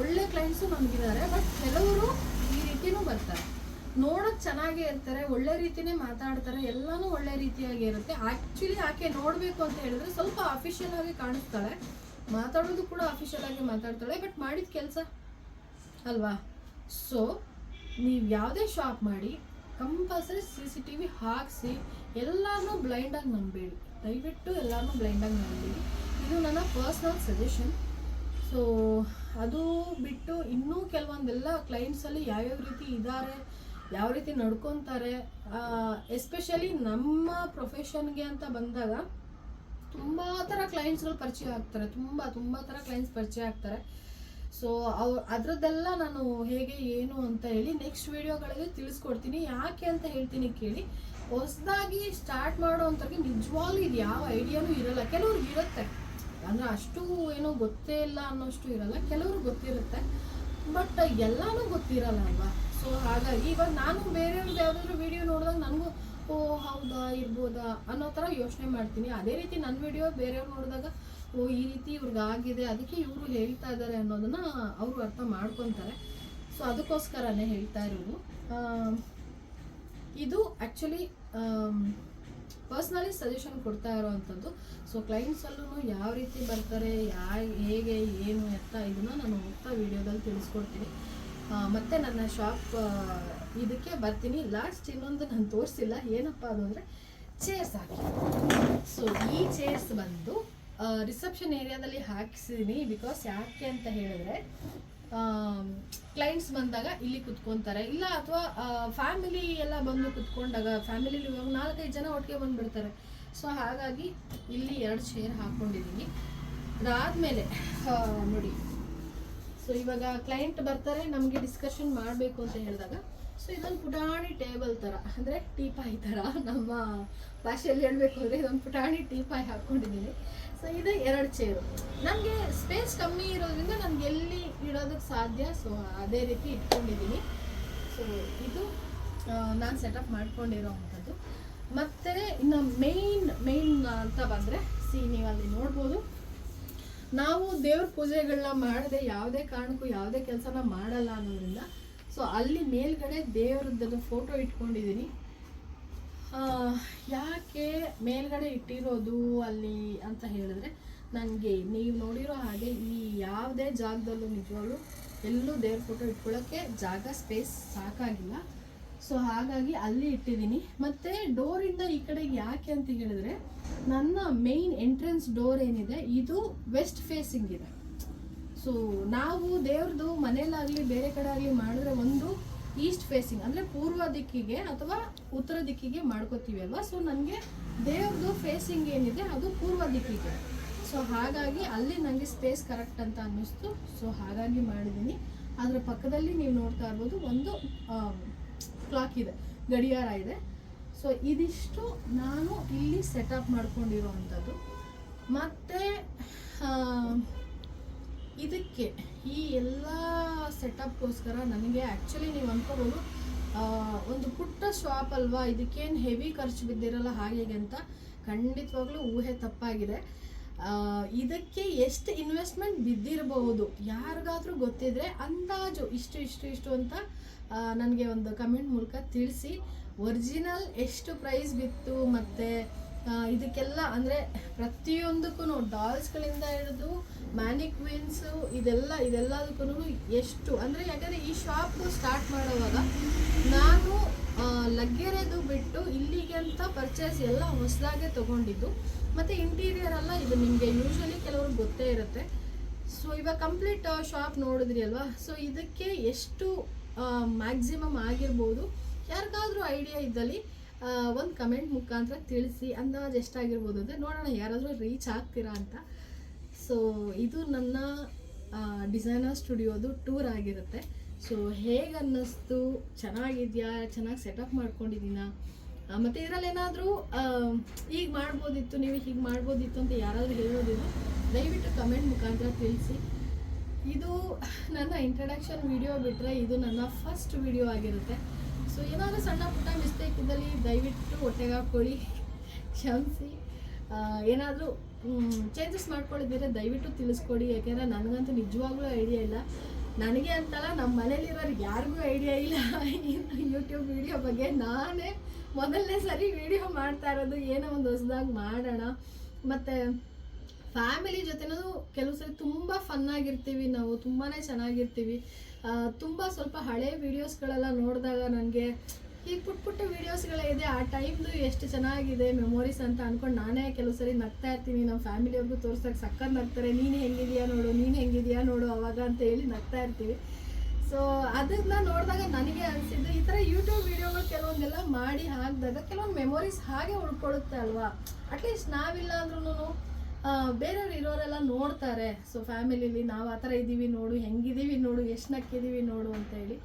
ಒಳ್ಳೆ ಕ್ಲೈಂಟ್ಸು ನಮಗಿದ್ದಾರೆ. ಬಟ್ ಕೆಲವರು ಈ ರೀತಿಯೂ ಬರ್ತಾರೆ, ನೋಡೋಕೆ ಚೆನ್ನಾಗೇ ಇರ್ತಾರೆ, ಒಳ್ಳೆ ರೀತಿಯೇ ಮಾತಾಡ್ತಾರೆ, ಎಲ್ಲನೂ ಒಳ್ಳೆ ರೀತಿಯಾಗಿ ಇರುತ್ತೆ. ಆ್ಯಕ್ಚುಲಿ ಆಕೆ ನೋಡಬೇಕು ಅಂತ ಹೇಳಿದ್ರೆ ಸ್ವಲ್ಪ ಅಫಿಷಿಯಲ್ ಆಗಿ ಕಾಣಿಸ್ತಾಳೆ, ಮಾತಾಡೋದು ಕೂಡ ಅಫಿಷಿಯಲ್ ಆಗಿ ಮಾತಾಡ್ತಾಳೆ, ಬಟ್ ಮಾಡಿದ ಕೆಲಸ ಅಲ್ವಾ. ಸೊ ನೀವು ಯಾವುದೇ ಶಾಪ್ ಮಾಡಿ ಕಂಪಲ್ಸರಿ CCTV ಹಾಕಿಸಿ. ಎಲ್ಲನೂ ಬ್ಲೈಂಡಾಗಿ ನಂಬೇಡಿ, ದಯವಿಟ್ಟು ಎಲ್ಲನೂ ಬ್ಲೈಂಡಾಗಿ ನಂಬೇಡಿ. ಇದು ನನ್ನ ಪರ್ಸ್ನಲ್ ಸಜೆಷನ್. ಸೊ ಅದು ಬಿಟ್ಟು ಇನ್ನೂ ಕೆಲವೊಂದೆಲ್ಲ ಕ್ಲೈಂಟ್ಸಲ್ಲಿ ಯಾವ್ಯಾವ ರೀತಿ ಇದ್ದಾರೆ, ಯಾವ ರೀತಿ ನಡ್ಕೊತಾರೆ, ಎಸ್ಪೆಷಲಿ ನಮ್ಮ ಪ್ರೊಫೆಷನ್ಗೆ ಅಂತ ಬಂದಾಗ ತುಂಬ ಥರ ಕ್ಲೈಂಟ್ಸ್ಗಳು ಪರಿಚಯ ಆಗ್ತಾರೆ, ತುಂಬ ಥರ ಕ್ಲೈಂಟ್ಸ್ ಪರಿಚಯ ಆಗ್ತಾರೆ. ಸೊ ಅದರದ್ದೆಲ್ಲ ನಾನು ಹೇಗೆ ಏನು ಅಂತ ಹೇಳಿ ನೆಕ್ಸ್ಟ್ ವೀಡಿಯೋಗಳಲ್ಲಿ ತಿಳಿಸ್ಕೊಡ್ತೀನಿ. ಯಾಕೆ ಅಂತ ಹೇಳ್ತೀನಿ ಕೇಳಿ. ಹೊಸದಾಗಿ ಸ್ಟಾರ್ಟ್ ಮಾಡೋವಂಥವ್ರಿಗೆ ನಿಜವಾಗ್ಲೂ ಇದು ಯಾವ ಐಡಿಯಾನೂ ಇರಲ್ಲ. ಕೆಲವ್ರಿಗೆ ಇರುತ್ತೆ, ಅಂದರೆ ಅಷ್ಟು ಏನೋ ಗೊತ್ತೇ ಇಲ್ಲ ಅನ್ನೋಷ್ಟು ಇರಲ್ಲ, ಕೆಲವರು ಗೊತ್ತಿರುತ್ತೆ, ಬಟ್ ಎಲ್ಲನೂ ಗೊತ್ತಿರಲ್ಲ ಅಲ್ವಾ. ಸೊ ಹಾಗಾಗಿ ಇವಾಗ ನಾನು ಬೇರೆಯವ್ರದ್ದು ಯಾವುದಾದ್ರೂ ವಿಡಿಯೋ ನೋಡಿದಾಗ ನನಗೂ ಓ ಹೌದಾ ಇರ್ಬೋದಾ ಅನ್ನೋ ಥರ ಯೋಚನೆ ಮಾಡ್ತೀನಿ. ಅದೇ ರೀತಿ ನನ್ನ ವಿಡಿಯೋ ಬೇರೆಯವ್ರು ನೋಡಿದಾಗ ಓ ಈ ರೀತಿ ಇವ್ರಿಗಾಗಿದೆ, ಅದಕ್ಕೆ ಇವರು ಹೇಳ್ತಾ ಇದ್ದಾರೆ ಅನ್ನೋದನ್ನು ಅವರು ಅರ್ಥ ಮಾಡ್ಕೊತಾರೆ. ಸೊ ಅದಕ್ಕೋಸ್ಕರನೇ ಹೇಳ್ತಾ ಇರೋದು. ಇದು ಆ್ಯಕ್ಚುಲಿ ಪರ್ಸ್ನಲಿ ಸಜೆಷನ್ ಕೊಡ್ತಾ ಇರೋವಂಥದ್ದು. ಸೊ ಕ್ಲೈಂಟ್ಸಲ್ಲೂ ಯಾವ ರೀತಿ ಬರ್ತಾರೆ, ಹೇಗೆ ಏನು ಎತ್ತ ಇದನ್ನು ನಾನು ಹೋಗ್ತಾ ವೀಡಿಯೋದಲ್ಲಿ ತಿಳಿಸ್ಕೊಡ್ತೀನಿ. ಮತ್ತು ನನ್ನ ಶಾಪ್ ಇದಕ್ಕೆ ಬರ್ತೀನಿ. ಲಾಸ್ಟ್ ಇನ್ನೊಂದು ನಾನು ತೋರಿಸಿಲ್ಲ, ಏನಪ್ಪ ಅದು ಅಂದರೆ ಚೇರ್ಸ್ ಹಾಕಿ. ಸೊ ಈ ಚೇರ್ಸ್ ಬಂದು ರಿಸೆಪ್ಷನ್ ಏರಿಯಾದಲ್ಲಿ ಹಾಕಿಸಿದ್ದೀನಿ. ಬಿಕಾಸ್ ಯಾಕೆ ಅಂತ ಹೇಳಿದ್ರೆ ಕ್ಲೈಂಟ್ಸ್ ಬಂದಾಗ ಇಲ್ಲಿ ಕುತ್ಕೊತಾರೆ, ಇಲ್ಲ ಅಥವಾ ಫ್ಯಾಮಿಲಿ ಎಲ್ಲ ಬಂದು ಕುತ್ಕೊಂಡಾಗ ಫ್ಯಾಮಿಲಿಲಿ ಇವಾಗ 4-5 ಜನ ಒಟ್ಟಿಗೆ ಬಂದುಬಿಡ್ತಾರೆ. ಸೊ ಹಾಗಾಗಿ ಇಲ್ಲಿ 2 ಚೇರ್ ಹಾಕ್ಕೊಂಡಿದ್ದೀನಿ. ಅದಾದಮೇಲೆ ನೋಡಿ, ಸೊ ಇವಾಗ ಕ್ಲೈಂಟ್ ಬರ್ತಾರೆ, ನಮಗೆ ಡಿಸ್ಕಷನ್ ಮಾಡಬೇಕು ಅಂತ ಹೇಳಿದಾಗ ಸೊ ಇದೊಂದು ಪುಟಾಣಿ ಟೇಬಲ್ ಥರ, ಅಂದರೆ ಟೀಪಾಯಿ ಥರ, ನಮ್ಮ ಭಾಷೆಯಲ್ಲಿ ಹೇಳಬೇಕು ಅಂದರೆ ಇದೊಂದು ಪುಟಾಣಿ ಟೀಪಾಯಿ ಹಾಕ್ಕೊಂಡಿದ್ದೀನಿ. ಸೊ ಇದು 2 ಚೇರು. ನನಗೆ ಸ್ಪೇಸ್ ಕಮ್ಮಿ ಇರೋದ್ರಿಂದ ನನಗೆ ಎಲ್ಲಿ ಇಡೋದಕ್ಕೆ ಸಾಧ್ಯ, ಸೊ ಅದೇ ರೀತಿ ಇಟ್ಕೊಂಡಿದ್ದೀನಿ. ಸೊ ಇದು ನಾನು ಸೆಟಪ್ ಮಾಡ್ಕೊಂಡಿರೋ ಅಂಥದ್ದು. ಮತ್ತು ಇನ್ನು ಮೇಯ್ನ್ ಅಂತ ಬಂದರೆ ನೀವು ಅಲ್ಲಿ ನೋಡ್ಬೋದು, ನಾವು ದೇವ್ರ ಪೂಜೆಗಳನ್ನ ಮಾಡದೆ ಯಾವುದೇ ಕಾರಣಕ್ಕೂ ಯಾವುದೇ ಕೆಲಸನ ಮಾಡಲ್ಲ ಅನ್ನೋದ್ರಿಂದ ಸೊ ಅಲ್ಲಿ ಮೇಲ್ಗಡೆ ದೇವ್ರದ್ದು ಫೋಟೋ ಇಟ್ಕೊಂಡಿದ್ದೀನಿ. ಯಾಕೆ ಮೇಲ್ಗಡೆ ಇಟ್ಟಿರೋದು ಅಲ್ಲಿ ಅಂತ ಹೇಳಿದ್ರೆ, ನನಗೆ ನೀವು ನೋಡಿರೋ ಹಾಗೆ ಈ ಯಾವುದೇ ಜಾಗದಲ್ಲೂ ನಿಜವಾಗ್ಲೂ ಎಲ್ಲೂ ದೇವ್ರ ಫೋಟೋ ಇಟ್ಕೊಳ್ಳೋಕ್ಕೆ ಜಾಗ ಸ್ಪೇಸ್ ಸಾಕಾಗಿಲ್ಲ. ಸೊ ಹಾಗಾಗಿ ಅಲ್ಲಿ ಇಟ್ಟಿದ್ದೀನಿ. ಮತ್ತು ಡೋರಿಂದ ಈ ಕಡೆಗೆ ಯಾಕೆ ಅಂತ ಹೇಳಿದ್ರೆ, ನನ್ನ ಮೇಯ್ನ್ ಎಂಟ್ರೆನ್ಸ್ ಡೋರ್ ಏನಿದೆ ಇದು ವೆಸ್ಟ್ ಫೇಸಿಂಗ್ ಇದೆ. ಸೊ ನಾವು ದೇವ್ರದ್ದು ಮನೇಲಾಗಲಿ ಬೇರೆ ಕಡೆ ಆಗಲಿ ಮಾಡಿದ್ರೆ ಒಂದು ಈಸ್ಟ್ ಫೇಸಿಂಗ್ ಅಂದರೆ ಪೂರ್ವ ದಿಕ್ಕಿಗೆ ಅಥವಾ ಉತ್ತರ ದಿಕ್ಕಿಗೆ ಮಾಡ್ಕೋತೀವಿ ಅಲ್ವಾ. ಸೊ ನನಗೆ ದೇವ್ರದ್ದು ಫೇಸಿಂಗ್ ಏನಿದೆ ಅದು ಪೂರ್ವ ದಿಕ್ಕಿಗೆ. ಸೊ ಹಾಗಾಗಿ ಅಲ್ಲಿ ನನಗೆ ಸ್ಪೇಸ್ ಕರೆಕ್ಟ್ ಅಂತ ಅನ್ನಿಸ್ತು. ಸೊ ಹಾಗಾಗಿ ಮಾಡಿದ್ದೀನಿ. ಅದರ ಪಕ್ಕದಲ್ಲಿ ನೀವು ನೋಡ್ತಾ ಇರ್ಬೋದು ಒಂದು ಕ್ಲಾಕ್ ಇದೆ, ಗಡಿಯಾರ ಇದೆ. ಸೊ ಇದಿಷ್ಟು ನಾನು ಇಲ್ಲಿ ಸೆಟಪ್ ಮಾಡ್ಕೊಂಡಿರೋ ಅಂಥದ್ದು. ಮತ್ತು ಇದಕ್ಕೆ ಈ ಎಲ್ಲ ಸೆಟಪ್ಗೋಸ್ಕರ ನನಗೆ ಆ್ಯಕ್ಚುಲಿ ನೀವು ಅಂದ್ಕೋಬೋದು ಒಂದು ಪುಟ್ಟ ಶಾಪ್ ಅಲ್ವಾ, ಇದಕ್ಕೇನು ಹೆವಿ ಖರ್ಚು ಬಿದ್ದಿರಲ್ಲ ಹಾಗೆ ಅಂತ. ಖಂಡಿತವಾಗ್ಲೂ ಊಹೆ ತಪ್ಪಾಗಿದೆ. ಇದಕ್ಕೆ ಎಷ್ಟು ಇನ್ವೆಸ್ಟ್ಮೆಂಟ್ ಬಿದ್ದಿರಬಹುದು ಯಾರಿಗಾದ್ರೂ ಗೊತ್ತಿದ್ರೆ ಅಂದಾಜು ಇಷ್ಟು ಅಂತ ನನಗೆ ಒಂದು ಕಮೆಂಟ್ ಮೂಲಕ ತಿಳಿಸಿ. ಒರಿಜಿನಲ್ ಎಷ್ಟು ಪ್ರೈಸ್ ಬಿತ್ತು, ಮತ್ತು ಇದಕ್ಕೆಲ್ಲ ಅಂದರೆ ಪ್ರತಿಯೊಂದಕ್ಕೂ ಡಾಲ್ಸ್ಗಳಿಂದ ಹಿಡಿದು ಮ್ಯಾನಿಕ್ವಿನ್ಸು ಇದೆಲ್ಲದಕ್ಕೂ ಎಷ್ಟು ಅಂದರೆ, ಯಾಕಂದರೆ ಈ ಶಾಪ್ ಸ್ಟಾರ್ಟ್ ಮಾಡೋವಾಗ ನಾನು ಲಗ್ಗೆರೆದು ಬಿಟ್ಟು ಇಲ್ಲಿಗೆ ಅಂತ ಪರ್ಚೇಸ್ ಎಲ್ಲ ಹೊಸದಾಗೆ ತೊಗೊಂಡಿದ್ದು. ಮತ್ತು ಇಂಟೀರಿಯರ್ ಎಲ್ಲ ಇದು ನಿಮಗೆ ಯೂಶ್ವಲಿ ಕೆಲವ್ರಿಗೆ ಗೊತ್ತೇ ಇರುತ್ತೆ. ಸೊ ಇವಾಗ ಕಂಪ್ಲೀಟ್ ಶಾಪ್ ನೋಡಿದ್ರಿ ಅಲ್ವಾ. ಸೊ ಇದಕ್ಕೆ ಎಷ್ಟು ಮ್ಯಾಕ್ಸಿಮಮ್ ಆಗಿರ್ಬೋದು, ಯಾರಿಗಾದ್ರೂ ಐಡಿಯಾ ಇದ್ದಲ್ಲಿ ಒಂದು ಕಮೆಂಟ್ ಮುಖಾಂತರ ತಿಳಿಸಿ. ಅಂದಾಜು ಎಷ್ಟಾಗಿರ್ಬೋದು ಅಂದರೆ ನೋಡೋಣ ಯಾರಾದರೂ ರೀಚ್ ಆಗ್ತೀರಾ ಅಂತ. ಸೊ ಇದು ನನ್ನ ಡಿಸೈನರ್ ಸ್ಟುಡಿಯೋದು ಟೂರ್ ಆಗಿರುತ್ತೆ. ಸೊ ಹೇಗೆ ಅನ್ನಿಸ್ತು, ಚೆನ್ನಾಗಿದೆಯಾ, ಚೆನ್ನಾಗಿ ಸೆಟಪ್ ಮಾಡ್ಕೊಂಡಿದ್ದೀನಾ, ಮತ್ತು ಇದರಲ್ಲಿ ಏನಾದರೂ ಈಗ ಮಾಡ್ಬೋದಿತ್ತು, ನೀವು ಹೀಗೆ ಮಾಡ್ಬೋದಿತ್ತು ಅಂತ ಯಾರಾದರೂ ಹೇಳೋದಿಲ್ಲ, ದಯವಿಟ್ಟು ಕಮೆಂಟ್ ಮುಖಾಂತರ ತಿಳಿಸಿ. ಇದು ನನ್ನ ಇಂಟ್ರಡಕ್ಷನ್ ವಿಡಿಯೋ ಬಿಟ್ಟರೆ ಇದು ನನ್ನ ಫಸ್ಟ್ ವಿಡಿಯೋ ಆಗಿರುತ್ತೆ. ಸೊ ಏನಾದರೂ ಸಣ್ಣ ಪುಟ್ಟ ಮಿಸ್ಟೇಕ್ ಇದ್ದಲ್ಲಿ ದಯವಿಟ್ಟು ಹೊಟ್ಟೆಗೆ ಹಾಕ್ಕೊಳ್ಳಿ, ಕ್ಷಮಿಸಿ. ಏನಾದರೂ ಚೇಂಜಸ್ ಮಾಡ್ಕೊಳ್ಳಿದ್ದೀರ ದಯವಿಟ್ಟು ತಿಳಿಸ್ಕೊಡಿ. ಯಾಕೆಂದರೆ ನನಗಂತೂ ನಿಜವಾಗ್ಲೂ ಐಡಿಯಾ ಇಲ್ಲ. ನನಗೆ ಅಂತಲ್ಲ, ನಮ್ಮ ಮನೇಲಿರೋರು ಯಾರಿಗೂ ಐಡಿಯಾ ಇಲ್ಲ ಯೂಟ್ಯೂಬ್ ವಿಡಿಯೋ ಬಗ್ಗೆ. ನಾನೇ ಮೊದಲನೇ ಸರಿ ವಿಡಿಯೋ ಮಾಡ್ತಾ ಇರೋದು, ಏನೋ ಒಂದು ಹೊಸದಾಗಿ ಮಾಡೋಣ. ಮತ್ತು ಫ್ಯಾಮಿಲಿ ಜೊತೆನೂ ಕೆಲವು ಸರಿ ತುಂಬ ಫನ್ನಾಗಿರ್ತೀವಿ, ನಾವು ತುಂಬಾ ಚೆನ್ನಾಗಿರ್ತೀವಿ. ತುಂಬ ಸ್ವಲ್ಪ ಹಳೆ ವೀಡಿಯೋಸ್ಗಳೆಲ್ಲ ನೋಡಿದಾಗ ನನಗೆ ಈ ಪುಟ್ಟ ವೀಡಿಯೋಸ್ಗಳೇ ಇದೆ, ಆ ಟೈಮ್ದು ಎಷ್ಟು ಚೆನ್ನಾಗಿದೆ ಮೆಮೊರೀಸ್ ಅಂತ ಅಂದ್ಕೊಂಡು ನಾನೇ ಕೆಲವು ಸರಿ ನಗ್ತಾ ಇರ್ತೀನಿ. ನಮ್ಮ ಫ್ಯಾಮಿಲಿಯವ್ರಿಗೂ ತೋರ್ಸೋಕೆ ಸಕ್ಕತ್ ನಗ್ತಾರೆ, ನೀನು ಹೆಂಗಿದೆಯಾ ನೋಡು ಅವಾಗ ಅಂತ ಹೇಳಿ ನಗ್ತಾ ಇರ್ತೀವಿ. ಸೊ ಅದನ್ನ ನೋಡಿದಾಗ ನನಗೆ ಅನಿಸಿದ್ದು, ಈ ಥರ ಯೂಟ್ಯೂಬ್ ವೀಡಿಯೋಗಳು ಕೆಲವೊಂದೆಲ್ಲ ಮಾಡಿ ಹಾಕಿದಾಗ ಕೆಲವೊಂದು ಮೆಮೊರೀಸ್ ಹಾಗೆ ಉಳ್ಕೊಳ್ಳುತ್ತೆ ಅಲ್ವಾ. ಅಟ್ಲೀಸ್ಟ್ ನಾವಿಲ್ಲ ಅಂದ್ರೂ ಬೇರೆಯವ್ರು ಇರೋರೆಲ್ಲ ನೋಡ್ತಾರೆ. ಸೊ ಫ್ಯಾಮಿಲಿಲಿ ನಾವು ಆ ಥರ ಇದ್ದೀವಿ ನೋಡು, ಹೆಂಗಿದ್ದೀವಿ ನೋಡು, ಎಷ್ಟು ನಕ್ಕಿದ್ದೀವಿ ನೋಡು ಅಂತ ಹೇಳಿ.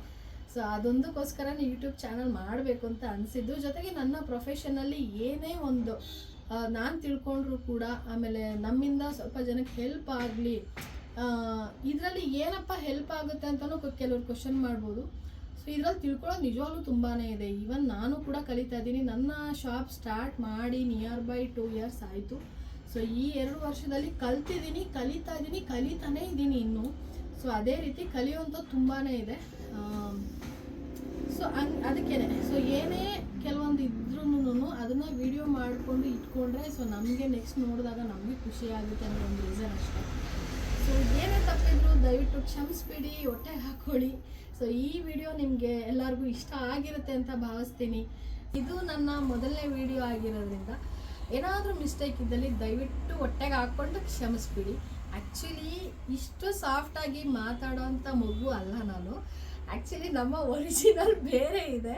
ಸೊ ಅದೊಂದಕ್ಕೋಸ್ಕರ ಯೂಟ್ಯೂಬ್ ಚಾನಲ್ ಮಾಡಬೇಕು ಅಂತ ಅನಿಸಿದ್ದು. ಜೊತೆಗೆ ನನ್ನ ಪ್ರೊಫೆಷನಲ್ಲಿ ಏನೇ ಒಂದು ನಾನು ತಿಳ್ಕೊಂಡ್ರು ಕೂಡ, ಆಮೇಲೆ ನಮ್ಮಿಂದ ಸ್ವಲ್ಪ ಜನಕ್ಕೆ ಹೆಲ್ಪ್ ಆಗಲಿ, ಇದರಲ್ಲಿ ಏನಪ್ಪ ಹೆಲ್ಪ್ ಆಗುತ್ತೆ ಅಂತಲೂ ಕೆಲವ್ರು ಕ್ವಶನ್ ಮಾಡ್ಬೋದು. ಸೊ ಇದರಲ್ಲಿ ತಿಳ್ಕೊಳ್ಳೋದು ನಿಜವಾಗ್ಲೂ ತುಂಬಾ ಇದೆ. ಈವನ್ ನಾನು ಕೂಡ ಕಲಿತಾ ಇದ್ದೀನಿ. ನನ್ನ ಶಾಪ್ ಸ್ಟಾರ್ಟ್ ಮಾಡಿ ನಿಯರ್ ಬೈ 2 years ಆಯಿತು. ಸೊ ಈ 2 ವರ್ಷದಲ್ಲಿ ಕಲಿತಾನೇ ಇದ್ದೀನಿ ಇನ್ನೂ. ಸೊ ಅದೇ ರೀತಿ ಕಲಿಯುವಂಥದ್ದು ತುಂಬಾ ಇದೆ. ಸೊ ಅದಕ್ಕೇನೆ ಸೊ ಏನೇ ಕೆಲವೊಂದು ಇದ್ರೂ ಅದನ್ನು ವಿಡಿಯೋ ಮಾಡಿಕೊಂಡು ಇಟ್ಕೊಂಡ್ರೆ ಸೊ ನಮಗೆ ನೆಕ್ಸ್ಟ್ ನೋಡಿದಾಗ ನಮಗೆ ಖುಷಿ ಆಗುತ್ತೆ ಅನ್ನೋ ಒಂದು ರೀಸನ್ ಅಷ್ಟೇ. ಸೊ ಏನೇ ತಪ್ಪಿದ್ರು ದಯವಿಟ್ಟು ಕ್ಷಮಿಸ್ಬಿಡಿ, ಹೊಟ್ಟೆಗೆ ಹಾಕ್ಕೊಳ್ಳಿ. ಸೊ ಈ ವಿಡಿಯೋ ನಿಮಗೆ ಎಲ್ಲರಿಗೂ ಇಷ್ಟ ಆಗಿರುತ್ತೆ ಅಂತ ಭಾವಿಸ್ತೀನಿ. ಇದು ನನ್ನ ಮೊದಲನೇ ವಿಡಿಯೋ ಆಗಿರೋದ್ರಿಂದ ಏನಾದರೂ ಮಿಸ್ಟೇಕ್ ಇದ್ದಲ್ಲಿ ದಯವಿಟ್ಟು ಹೊಟ್ಟೆಗೆ ಹಾಕ್ಕೊಂಡು ಕ್ಷಮಿಸ್ಬಿಡಿ. ಆ್ಯಕ್ಚುಲಿ ಇಷ್ಟು ಸಾಫ್ಟಾಗಿ ಮಾತಾಡೋ ಅಂಥ ಮಗು ಅಲ್ಲ ನಾನು. ಆ್ಯಕ್ಚುಲಿ ನಮ್ಮ ಒರಿಜಿನಲ್ ಬೇರೆ ಇದೆ.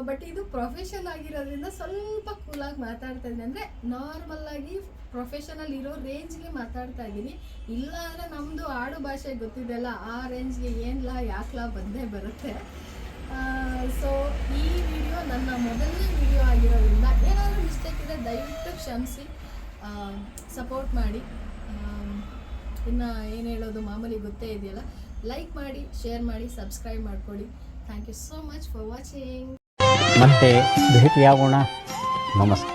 ಬಟ್ ಇದು ಪ್ರೊಫೆಷನ್ ಆಗಿರೋದ್ರಿಂದ ಸ್ವಲ್ಪ ಕೂಲಾಗಿ ಮಾತಾಡ್ತಾ ಇದ್ದೀನಿ. ಅಂದರೆ ನಾರ್ಮಲ್ಲಾಗಿ ಪ್ರೊಫೆಷನಲ್ ಇರೋ ರೇಂಜ್ಗೆ ಮಾತಾಡ್ತಾ ಇದ್ದೀನಿ. ಇಲ್ಲ ಅಂದರೆ ನಮ್ಮದು ಆಡು ಭಾಷೆ ಗೊತ್ತಿದೆಯಲ್ಲ, ಆ ರೇಂಜ್ಗೆ ಏನಿಲ್ಲ ಯಾಕಲ ಬಂದೇ ಬರುತ್ತೆ. ಸೊ ಈ ವಿಡಿಯೋ ನನ್ನ ಮೊದಲನೇ ವಿಡಿಯೋ ಆಗಿರೋದ್ರಿಂದ ಏನಾದರೂ ಮಿಸ್ಟೇಕ್ ಇದೆ ದಯವಿಟ್ಟು ಕ್ಷಮಿಸಿ, ಸಪೋರ್ಟ್ ಮಾಡಿ. ಇನ್ನು ಏನು ಹೇಳೋದು ಮಾಮೂಲಿ ಗೊತ್ತೇ ಇದೆಯಲ್ಲ, ಲೈಕ್ ಮಾಡಿ, ಶೇರ್ ಮಾಡಿ, ಸಬ್ಸ್ಕ್ರೈಬ್ ಮಾಡ್ಕೊಳ್ಳಿ. Thank you so much for watching. ಮತ್ತೆ ಭೇಟಿಯಾಗೋಣ. ನಮಸ್ತೆ.